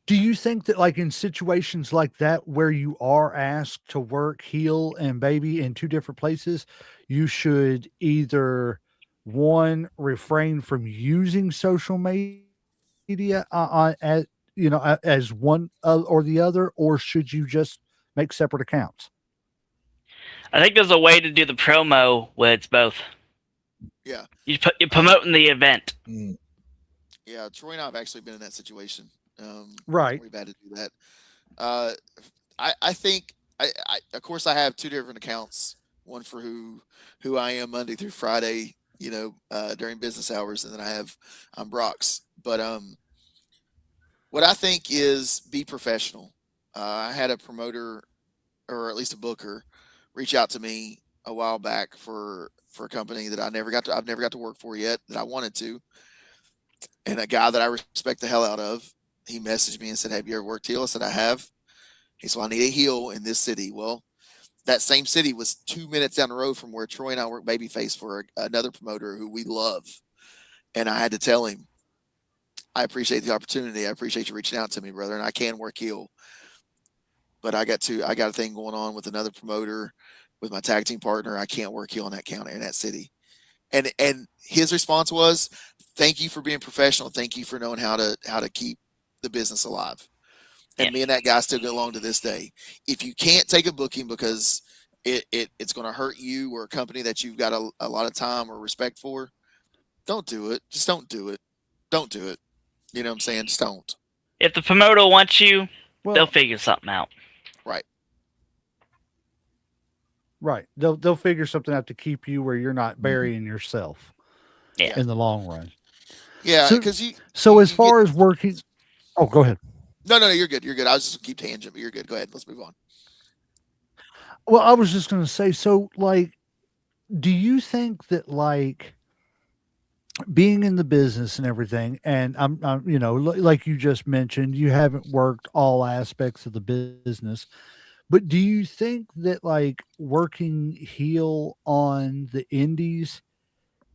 Do you think that, like, in situations like that, where you are asked to work heel and baby in two different places, you should either refrain from using social media as as one or the other, or should you just make separate accounts? I think there's a way to do the promo where it's both. Yeah. You're promoting the event. Yeah, Troy and I have actually been in that situation. Right. We've had to do that. I think of course I have two different accounts. One for who I am Monday through Friday, during business hours, and then I'm Brock's. But what I think is be professional. I had a promoter, or at least a booker, reach out to me a while back for a company that I've never got to work for yet, that I wanted to. And a guy that I respect the hell out of, he messaged me and said, "Have you ever worked heel?" I said, "I have." He said, "Well, I need a heel in this city." Well, that same city was 2 minutes down the road from where Troy and I work babyface for another promoter who we love. And I had to tell him, "I appreciate the opportunity. I appreciate you reaching out to me, brother. And I can work heel. But I got a thing going on with another promoter, with my tag team partner. I can't work heel in that county, in that city." And his response was, "Thank you for being professional. Thank you for knowing how to keep the business alive." And me and that guy still get along to this day. If you can't take a booking because it's going to hurt you or a company that you've got a lot of time or respect for, don't do it. Just don't do it. Don't do it. You know what I'm saying? Just don't. If the promoter wants you, they'll figure something out. Right. Right. They'll figure something out to keep you where you're not burying yourself. Yeah. In the long run. Yeah, because as far as working, go ahead. No, you're good. You're good. I was just keep tangent, but you're good. Go ahead. Let's move on. Well, I was just going to say, so like, do you think that like being in the business and everything, and I'm like you just mentioned, you haven't worked all aspects of the business, but do you think that like working heel on the indies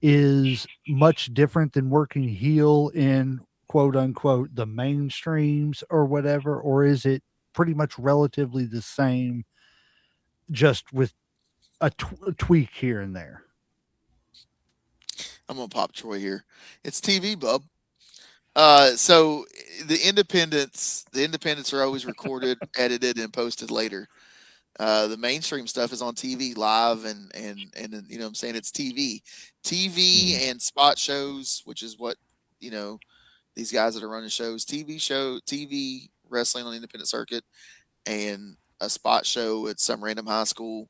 is much different than working heel in quote unquote the mainstreams or whatever, or is it pretty much relatively the same, just with a tweak here and there? I'm gonna pop Troy here. It's TV, bub. So the independents are always recorded, edited, and posted later. The mainstream stuff is on TV live, and you know what I'm saying, it's TV and spot shows, which is what these guys that are running shows, TV wrestling on the independent circuit, and a spot show at some random high school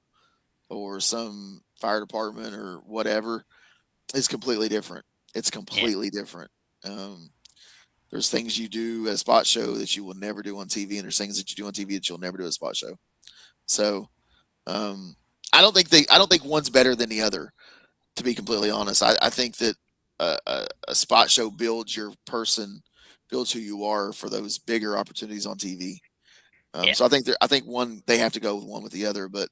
or some fire department or whatever is completely different. It's completely different. There's things you do at a spot show that you will never do on TV, and there's things that you do on TV that you'll never do at a spot show. So I don't think one's better than the other, to be completely honest. I think that a spot show builds your person, builds who you are for those bigger opportunities on TV. So I think they have to go with one with the other, but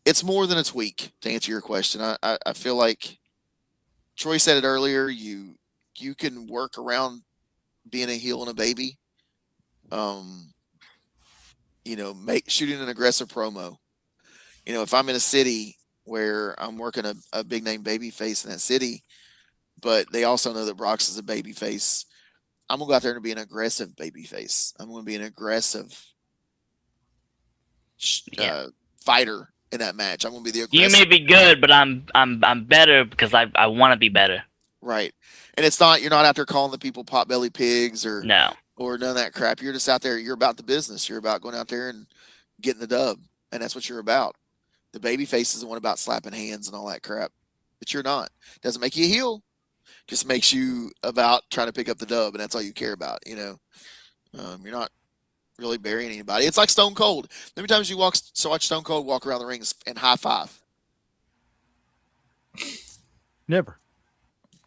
it's more than a tweak, to answer your question. I feel like Troy said it earlier. You can work around being a heel and a baby. Shooting an aggressive promo. If I'm in a city where I'm working a big name baby face in that city, but they also know that Brox is a baby face, I'm gonna go out there and be an aggressive baby face. I'm gonna be an aggressive fighter in that match. I'm gonna be the aggressive. You may be good, but I'm better because I want to be better. Right. And you're not out there calling the people potbelly pigs or none of that crap. You're just out there. You're about the business. You're about going out there and getting the dub, and that's what you're about. The baby face is the one about slapping hands and all that crap, but you're not. Doesn't make you a heel. Just makes you about trying to pick up the dub, and that's all you care about. You're not really burying anybody. It's like Stone Cold. How many times you watch Stone Cold walk around the ring and high five? Never.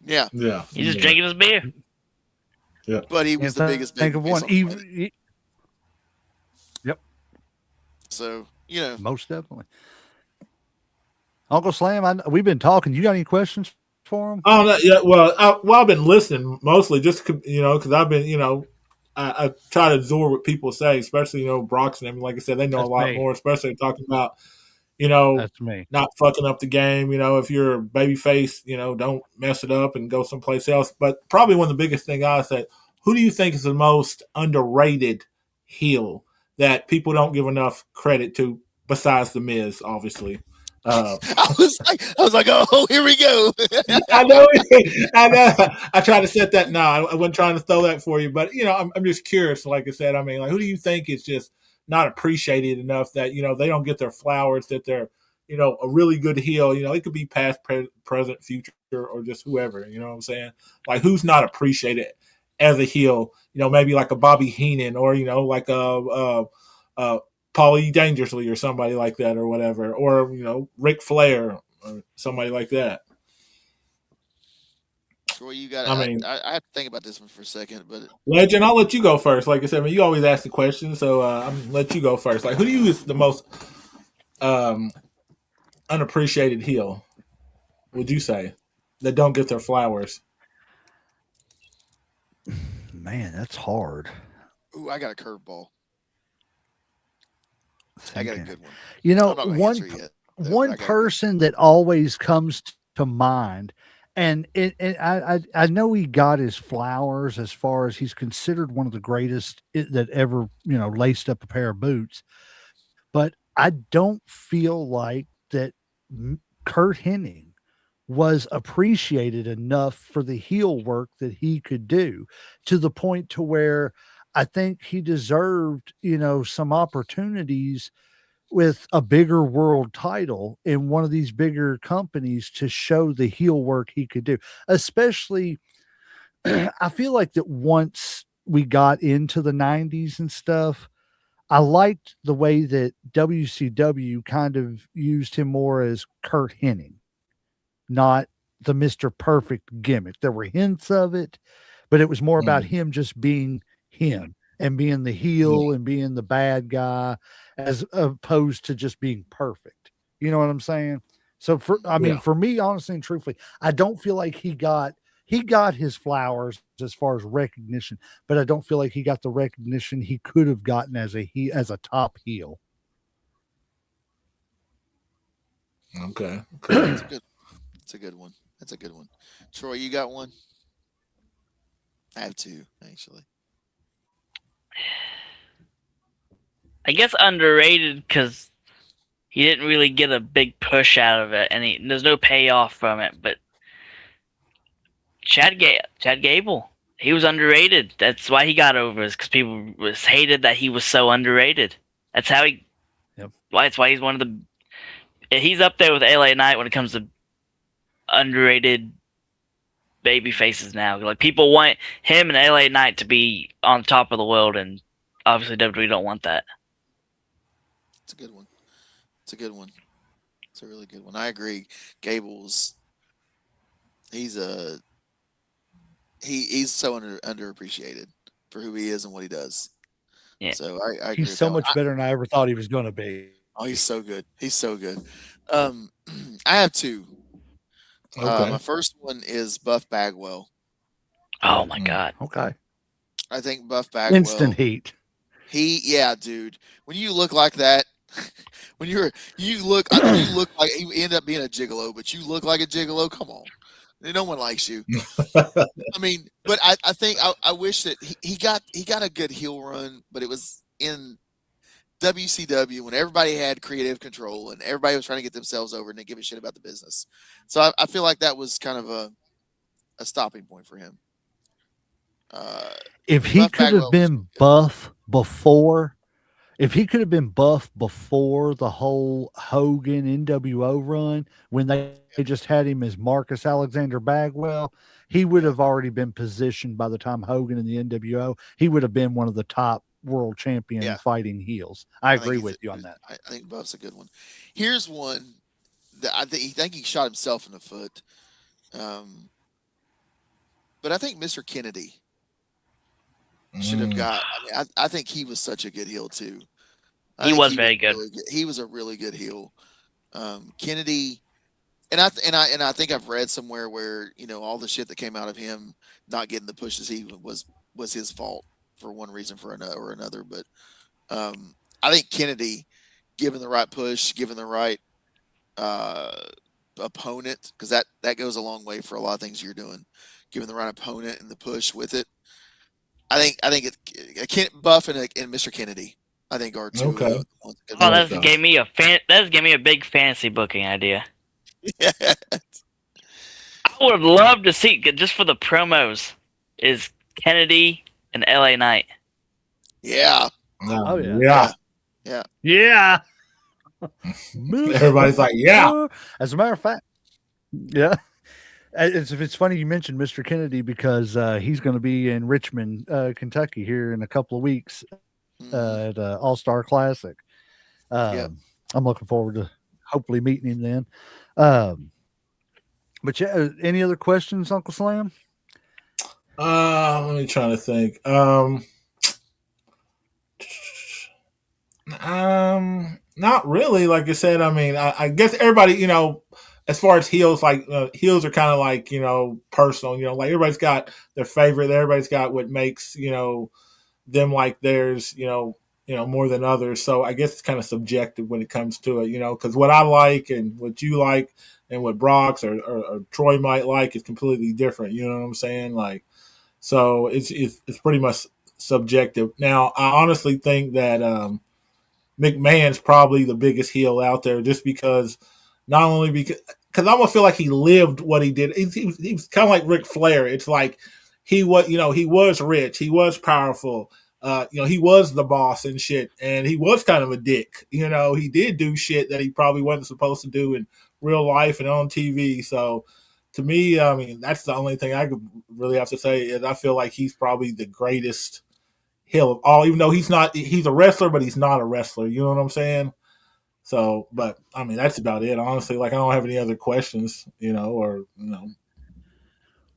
Yeah. He's just drinking his beer. Yeah. But he was the biggest baby face on the planet. Yep. So, most definitely. Uncle Slam, we've been talking. You got any questions for him? Oh, yeah. Well, I've been listening mostly just because I've been I try to absorb what people say, especially Brox and them. Like I said, they know a lot more, especially talking about that's me. Not fucking up the game. If you're a baby face, don't mess it up and go someplace else. But probably one of the biggest thing I said, who do you think is the most underrated heel that people don't give enough credit to, besides the Miz, obviously? I was like, oh, here we go. I know, I know. I tried to set that. No, I wasn't trying to throw that for you, but I'm just curious. Like I said, I mean, like, who do you think is just not appreciated enough that they don't get their flowers? That they're a really good heel. It could be past, present, future, or just whoever. You know what I'm saying? Like, who's not appreciated as a heel? Maybe like a Bobby Heenan, or like a Paulie Dangerously, or somebody like that, or whatever, or Ric Flair, or somebody like that. Troy, you got. I mean, I have to think about this one for a second, but Legend, I'll let you go first. Like I said, I mean, you always ask the question, so I'm gonna let you go first. Like, who do you is the most um, unappreciated heel? Would you say that don't get their flowers? Man, that's hard. ooh, I got a curveball. I got a Thinking. good one. You I'm know, not going to answer it yet, but I one got a good. person that always comes to mind, and I know he got his flowers as far as he's considered one of the greatest that ever laced up a pair of boots, but I don't feel like that Kurt Hennig was appreciated enough for the heel work that he could do, to the point to where I think he deserved, some opportunities with a bigger world title in one of these bigger companies to show the heel work he could do. Especially, I feel like that once we got into the 90s and stuff, I liked the way that WCW kind of used him more as Kurt Hennig, not the Mr. Perfect gimmick. There were hints of it, but it was more about Mm, him just being him and being the yeah, heel and being the bad guy, as opposed to just being perfect. You know what I'm saying? So I mean, yeah. for me, honestly and truthfully, I don't feel like he got his flowers as far as recognition, but I don't feel like he got the recognition he could have gotten as a top heel. Okay, It's okay. a good. It's a good one. That's a good one. Troy, you got one? I have two actually. I guess underrated because he didn't really get a big push out of it, and there's no payoff from it. But Chad Gable, he was underrated. That's why he got over, is because people was hated that he was so underrated. That's how he. Yep. That's why he's one of the. He's up there with LA Knight when it comes to underrated baby faces now. Like, people want him and LA Knight to be on top of the world, and obviously WWE don't want that. It's a good one. It's a good one. It's a really good one. I agree. Gable's he's a he's so underappreciated for who he is and what he does. Yeah. So I agree He's with so that one. much better than I ever thought he was going to be. Oh, he's so good. He's so good. Um, I have two. My Okay. first one is Buff Bagwell. Oh my Mm. god. Okay. I think Buff Instant Bagwell. heat. Yeah, dude. When you look like that, when you look, I think you look like you end up being a gigolo, but you look like a gigolo. Come on, no one likes you. I mean, but I think I wish that he got a good heel run, but it was in WCW when everybody had creative control and everybody was trying to get themselves over and didn't give a shit about the business. So I feel like that was kind of a stopping point for him. Uh, If he Buff could have Bagwell was been buff before, if he could have been buff before the whole Hogan NWO run, when they just had him as Marcus Alexander Bagwell, he would have yeah, already been positioned by the time Hogan in the NWO. He would have been one of the top world champion yeah. fighting heels. I I think agree with you on that. I think Buff's a good one. Here's one that I think he shot himself in the foot. Um, but I think Mr. Kennedy should have Mm. got. I mean, I think he was such a good heel too. I He think was he was very good. really good. He was a really good heel. Kennedy, and I think I've read somewhere where all the shit that came out of him not getting the pushes he was his fault for one reason or another. But I think Kennedy, given the right push, given the right uh, opponent, because that goes a long way for a lot of things you're doing. Given the right opponent and the push with it, I think Buff and Mr. Kennedy, I think are two of Okay. the ones. Oh, that just gave me a big fantasy booking idea. Yeah. I would love to see just for the promos is Kennedy and LA Knight. Yeah. Oh yeah. Yeah. Yeah. Yeah. Everybody's like, yeah. As a matter of fact, yeah. It's funny you mentioned Mr. Kennedy because he's going to be in Richmond, Kentucky here in a couple of weeks at All Star Classic. Yeah. I'm looking forward to hopefully meeting him then. But yeah, any other questions, Uncle Slam? Let me try to think. Not really. Like I said, I mean, I guess everybody, you know, as far as heels, like heels are kind of like, you know, personal. You know, like everybody's got their favorite. Everybody's got what makes, you know, them like theirs. You know more than others. So I guess it's kind of subjective when it comes to it. You know, because what I like and what you like and what Brock's or Troy might like is completely different. You know what I'm saying? Like, so it's pretty much subjective. Now, I honestly think that McMahon's probably the biggest heel out there, just because not only because I almost feel like he lived what he did. He was kind of like Ric Flair. It's like he was rich, he was powerful. You know, he was the boss and shit, and he was kind of a dick. You know, he did do shit that he probably wasn't supposed to do in real life and on TV. So, to me, I mean, that's the only thing I could really have to say is I feel like he's probably the greatest heel of all, even though he's a wrestler, but he's not a wrestler. You know what I'm saying? So, but I mean, that's about it. Honestly, like I don't have any other questions, you know, or you know.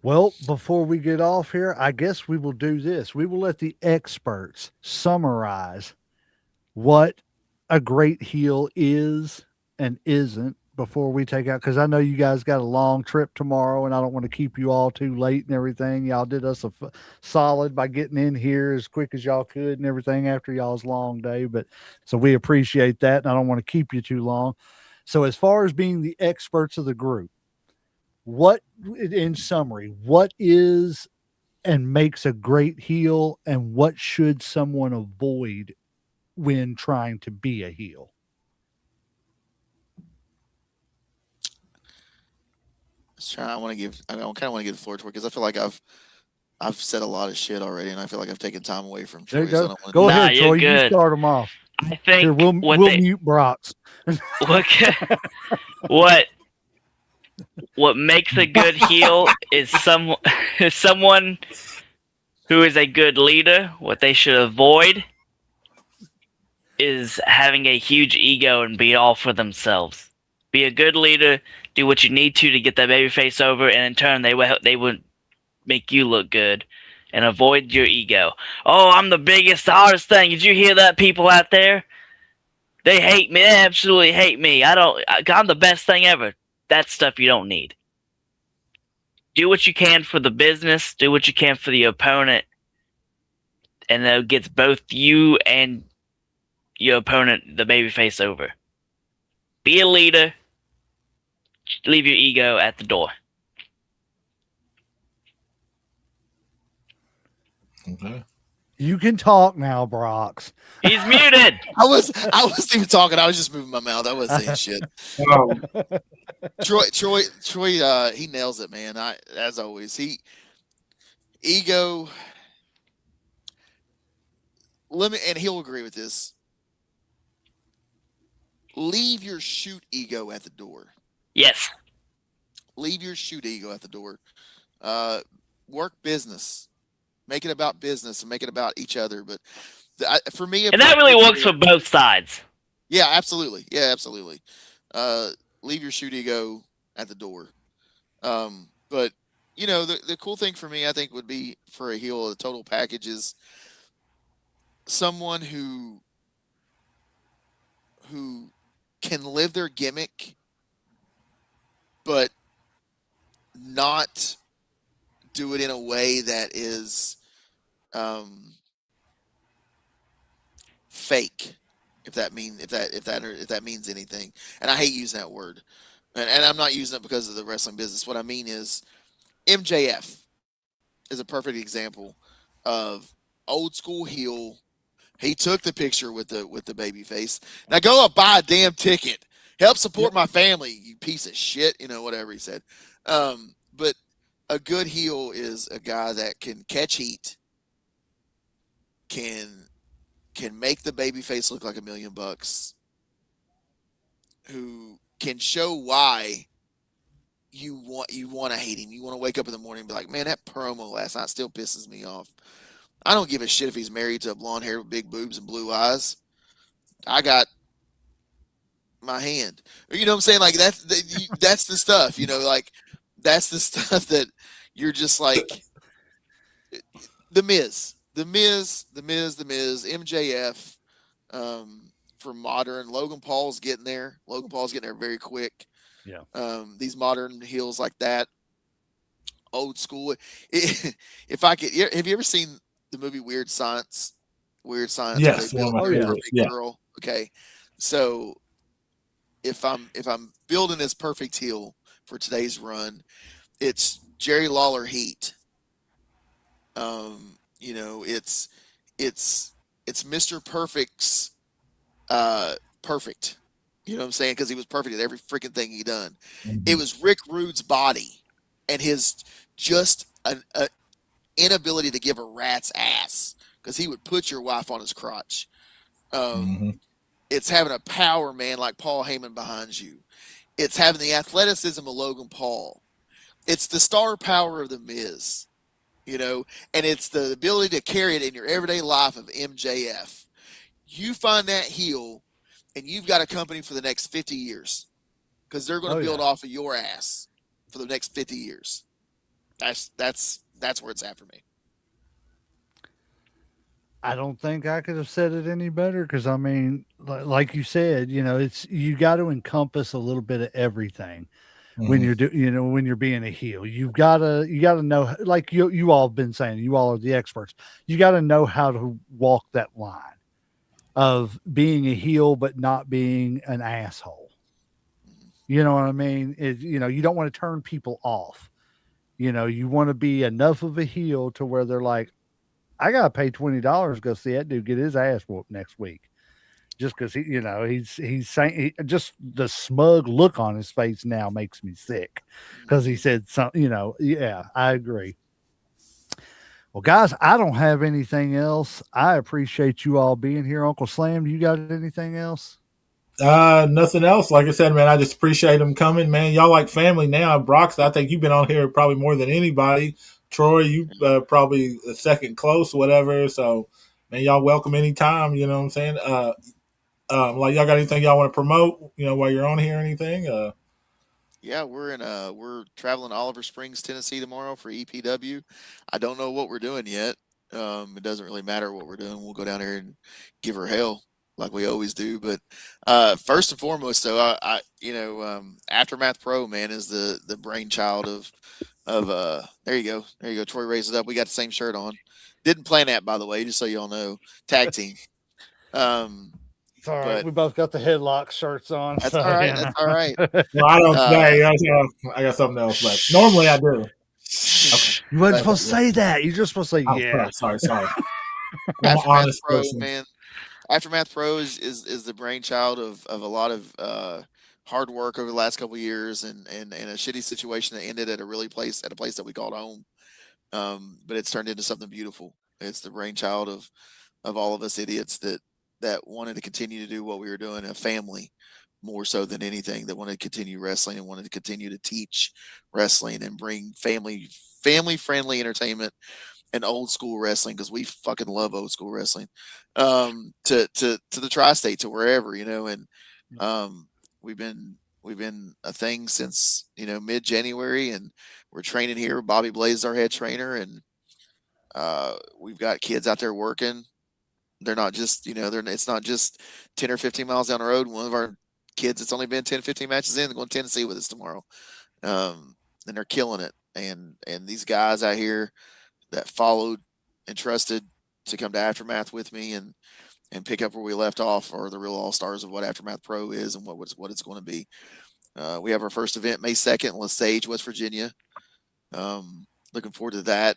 Well, before we get off here, I guess we will do this. We will let the experts summarize what a great heel is and isn't before we take out, because I know you guys got a long trip tomorrow and I don't want to keep you all too late and everything. Y'all did us a solid by getting in here as quick as y'all could and everything after y'all's long day. But so we appreciate that. And I don't want to keep you too long. So, as far as being the experts of the group, what, in summary, what is and makes a great heel and what should someone avoid when trying to be a heel? I want to give. I kind of want to give the floor to her because I feel like I've said a lot of shit already, and I feel like I've taken time away from Troy. There you go. So I don't want Go Nah, ahead, you're Troy. You good. start them off. I think Here, we'll mute Brock's. What makes a good heel is someone who is a good leader. What they should avoid is having a huge ego and be all for themselves. Be a good leader. Do what you need to get that babyface over, and in turn, they would make you look good. And avoid your ego. Oh, I'm the biggest, the hardest thing. Did you hear that, people out there? They hate me. They absolutely hate me. I'm the best thing ever. That's stuff you don't need. Do what you can for the business. Do what you can for the opponent. And that gets both you and your opponent, the babyface, over. Be a leader. Leave your ego at the door. Okay. You can talk now, Brox. He's muted. I wasn't even talking. I was just moving my mouth. I wasn't saying shit. Troy, he nails it, man. As always, ego. And he'll agree with this. Leave your shoot ego at the door. Yes. Leave your shoot ego at the door. Work business. Make it about business and make it about each other. But for me, and that really works for both sides. Yeah, absolutely. Yeah, absolutely. Leave your shoot ego at the door. But you know, the cool thing for me, I think, would be for a heel, the total package is someone who can live their gimmick, but not do it in a way that is fake, if that means anything. And I hate using that word, and I'm not using it because of the wrestling business. What I mean is MJF is a perfect example of old school heel. He took the picture with the baby face. Now go up, buy a damn ticket. Help support my family, you piece of shit. Whatever he said. But a good heel is a guy that can catch heat, can make the baby face look like $1,000,000, who can show why you want to hate him. You want to wake up in the morning and be like, man, that promo last night still pisses me off. I don't give a shit if he's married to a blonde hair with big boobs and blue eyes. I got my hand. You know what I'm saying? Like that's the stuff. Like that's the stuff that you're just like the Miz, MJF. For modern, Logan Paul's getting there. Logan Paul's getting there very quick. Yeah. These modern heels like that, old school. If I could, have you ever seen the movie Weird Science? Weird Science. Yes, Where they one of build my a favorites. perfect girl. Okay, so if I'm building this perfect heel for today's run, it's Jerry Lawler Heat. It's Mr. Perfect's perfect. You know what I'm saying? Because he was perfect at every freaking thing he done. Mm-hmm. It was Rick Rude's body and his just an inability to give a rat's ass because he would put your wife on his crotch. It's having a power man like Paul Heyman behind you. It's having the athleticism of Logan Paul. It's the star power of the Miz, and it's the ability to carry it in your everyday life of MJF. You find that heel, and you've got a company for the next 50 years because they're going to build off of your ass for the next 50 years. That's where it's at for me. I don't think I could have said it any better because I mean, like you said, it's you got to encompass a little bit of everything when when you're being a heel. You gotta know, like you all have been saying, you all are the experts. You got to know how to walk that line of being a heel but not being an asshole. You know what I mean? You don't want to turn people off. You want to be enough of a heel to where they're like, I gotta pay $20 to go see that dude get his ass whooped next week, just because he's saying just the smug look on his face now makes me sick because he said something. Yeah, I agree. Well, guys, I don't have anything else. I appreciate you all being here. Uncle Slam, you got anything else? Nothing else. Like I said, man, I just appreciate them coming, man. Y'all like family now. Brox, I think you've been on here probably more than anybody. Troy, you probably a second close, whatever. So, man, y'all welcome anytime. You know what I'm saying? Like y'all got anything y'all want to promote? While you're on here, or anything? Yeah, we're traveling to Oliver Springs, Tennessee tomorrow for EPW. I don't know what we're doing yet. It doesn't really matter what we're doing. We'll go down there and give her hell like we always do. But first and foremost, though, Aftermath Pro, man, is the brainchild of there you go. Troy raised it up. We got the same shirt on. Didn't plan that, by the way, just so y'all know. Tag team. It's all right. We both got the Headlocks shirts on. That's all right. That's all right. Well, I don't today. I got something else, but normally I do. Okay. You weren't supposed to say that. You're just supposed to say, yeah. Sorry. I'm an honest Pro, person. Man. Aftermath Pro is the brainchild of a lot of hard work over the last couple of years and a shitty situation that ended at a place that we called home. But it's turned into something beautiful. It's the brainchild of all of us idiots that wanted to continue to do what we were doing, a family more so than anything, that wanted to continue wrestling and wanted to continue to teach wrestling and bring family friendly entertainment and old school wrestling, because we fucking love old school wrestling, to the tri-state, to wherever, and we've been a thing since mid-January, and we're training here. Bobby Blaze is our head trainer, and we've got kids out there working. They're not just, it's not just 10 or 15 miles down the road. One of our kids, it's only been 10, 15 matches in, they're going to Tennessee with us tomorrow. And they're killing it. And these guys out here that followed and trusted to come to Aftermath with me and pick up where we left off are the real all-stars of what Aftermath Pro is and what it's going to be. We have our first event May 2nd in Lesage, West Virginia. Looking forward to that.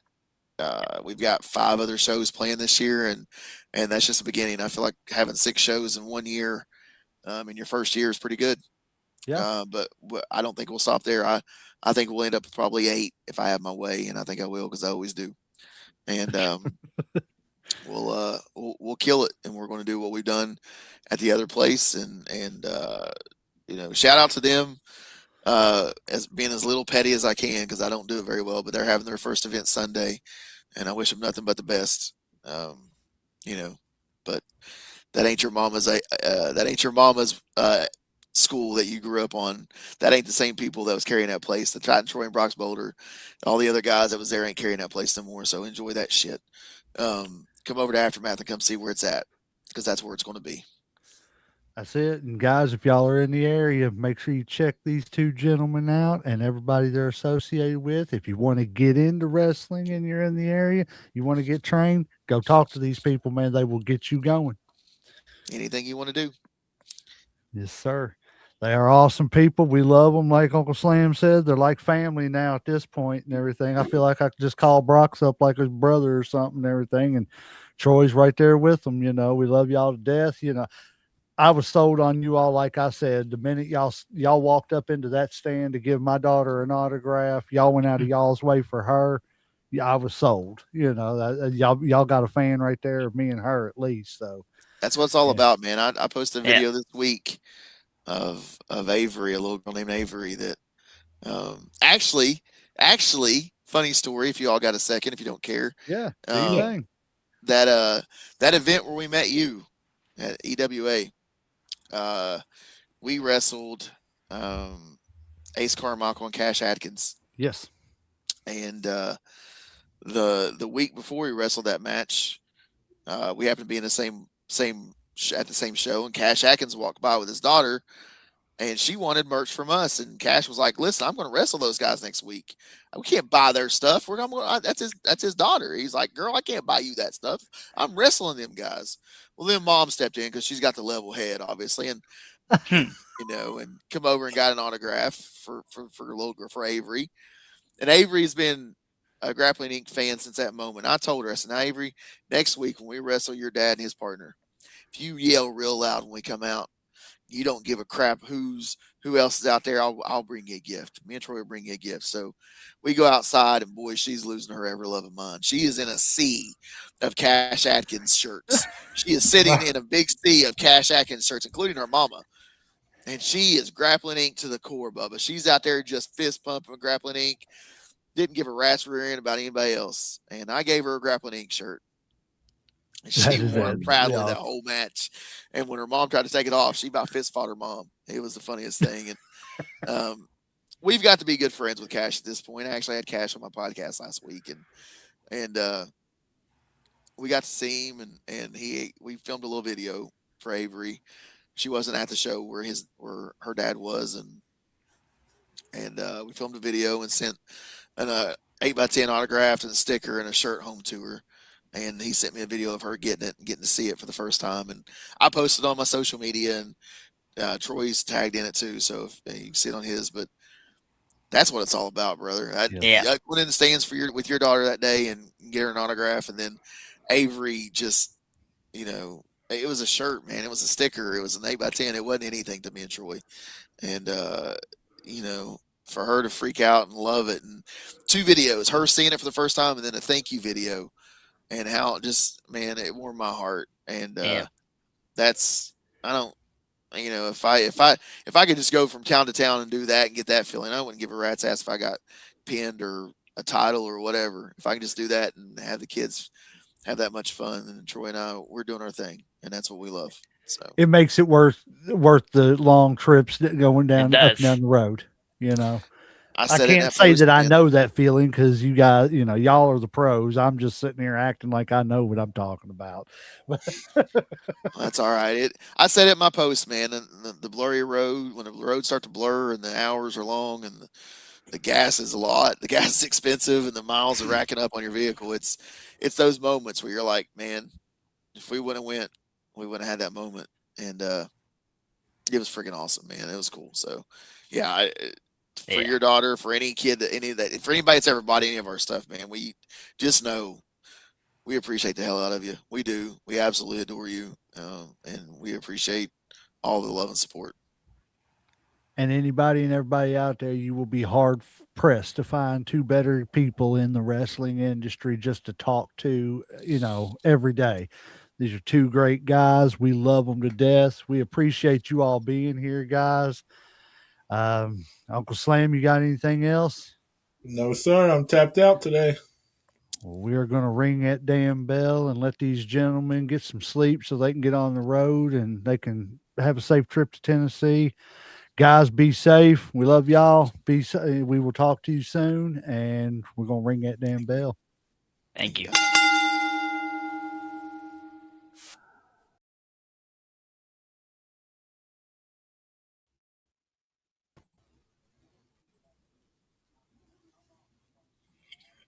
We've got 5 other shows playing this year, and that's just the beginning. I feel like having 6 shows in 1 year, in your first year is pretty good. Yeah. But I don't think we'll stop there. I think we'll end up with probably 8 if I have my way, and I think I will because I always do. And we'll kill it, and we're going to do what we've done at the other place, and shout out to them as being as little petty as I can because I don't do it very well. But they're having their first event Sunday, and I wish them nothing but the best. Um, you know, but that ain't your mama's school that you grew up on. That ain't the same people that was carrying that place. The Titan Troy and Brock's Boulder, all the other guys that was there ain't carrying that place no more. So enjoy that shit. Come over to Aftermath and come see where it's at because that's where it's going to be. That's it. And guys, if y'all are in the area, make sure you check these two gentlemen out and everybody they're associated with. If you want to get into wrestling and you're in the area, you want to get trained, go talk to these people, man. They will get you going. Anything you want to do. Yes, sir. They are awesome people. We love them. Like Uncle Slam said, they're like family now at this point and everything. I feel like I could just call Brock's up like his brother or something and everything. And Troy's right there with them. We love y'all to death. I was sold on you all, like I said, the minute y'all walked up into that stand to give my daughter an autograph, y'all went out of y'all's way for her. Yeah, I was sold. Y'all got a fan right there of me and her at least. So that's what it's all yeah. about, man. I posted a video this week of Avery, a little girl named Avery that actually, funny story. If you all got a second, if you don't care, Yeah, do you think that event where we met you at EWA, we wrestled Ace Carmichael and Cash Atkins. Yes. And the week before we wrestled that match, we happened to be in the same at the same show, and Cash Atkins walked by with his daughter, and she wanted merch from us. And Cash was like, "Listen, I'm going to wrestle those guys next week. We can't buy their stuff. That's his daughter." He's like, "Girl, I can't buy you that stuff. I'm wrestling them guys." Well, then Mom stepped in because she's got the level head, obviously, and and come over and got an autograph for little girl, for Avery. And Avery's been a Grappling Inc. fan since that moment. I told her, I said, "Now, Avery, next week when we wrestle your dad and his partner, if you yell real loud when we come out, you don't give a crap who else is out there. I'll bring you a gift. Me and Troy will bring you a gift." So we go outside, and boy, she's losing her ever loving mind. She is in a sea of Cash Atkins shirts. She is sitting in a big sea of Cash Atkins shirts, including her mama. And she is Grappling Inc. to the core, Bubba. She's out there just fist pumping Grappling Inc. Didn't give a rat's rear end about anybody else. And I gave her a Grappling Inc. shirt. She wore it proudly that whole match. And when her mom tried to take it off, she about fist fought her mom. It was the funniest thing. And we've got to be good friends with Cash at this point. I actually had Cash on my podcast last week, and we got to see him, and we filmed a little video for Avery. She wasn't at the show where her dad was, and we filmed a video and sent an 8x10 autograph and a sticker and a shirt home to her. And he sent me a video of her getting it and getting to see it for the first time. And I posted on my social media, and Troy's tagged in it too. So if you can see it on his, but that's what it's all about, brother. I went in the stands with your daughter that day and get her an autograph. And then Avery just, it was a shirt, man. It was a sticker. It was an 8x10. It wasn't anything to me and Troy. And, for her to freak out and love it. And 2 videos, her seeing it for the first time and then a thank you video. And how just, man, it warmed my heart. And that's, I don't, if I could just go from town to town and do that and get that feeling, I wouldn't give a rat's ass if I got pinned or a title or whatever. If I can just do that and have the kids have that much fun, and Troy and I, we're doing our thing, and that's what we love. So it makes it worth the long trips going down up and down the road. I can't say that I know that feeling because you guys, y'all are the pros. I'm just sitting here acting like I know what I'm talking about. That's all right. I said it in my post, man. And the blurry road, when the roads start to blur and the hours are long and the gas is a lot, the gas is expensive, and the miles are racking up on your vehicle. It's those moments where you're like, man, if we wouldn't have went, we wouldn't have had that moment. And it was freaking awesome, man. It was cool. So, yeah, for your daughter, for any kid for anybody that's ever bought any of our stuff, man. We just know we appreciate the hell out of you. We do. We absolutely adore you, and we appreciate all the love and support. And anybody and everybody out there, you will be hard pressed to find two better people in the wrestling industry just to talk to, every day. These are two great guys. We love them to death. We appreciate you all being here, guys. Uncle Slam, you got anything else? No, sir. I'm tapped out today. Well, we are going to ring that damn bell and let these gentlemen get some sleep so they can get on the road and they can have a safe trip to Tennessee. Guys, be safe. We love y'all. We will talk to you soon, and we're going to ring that damn bell. Thank you.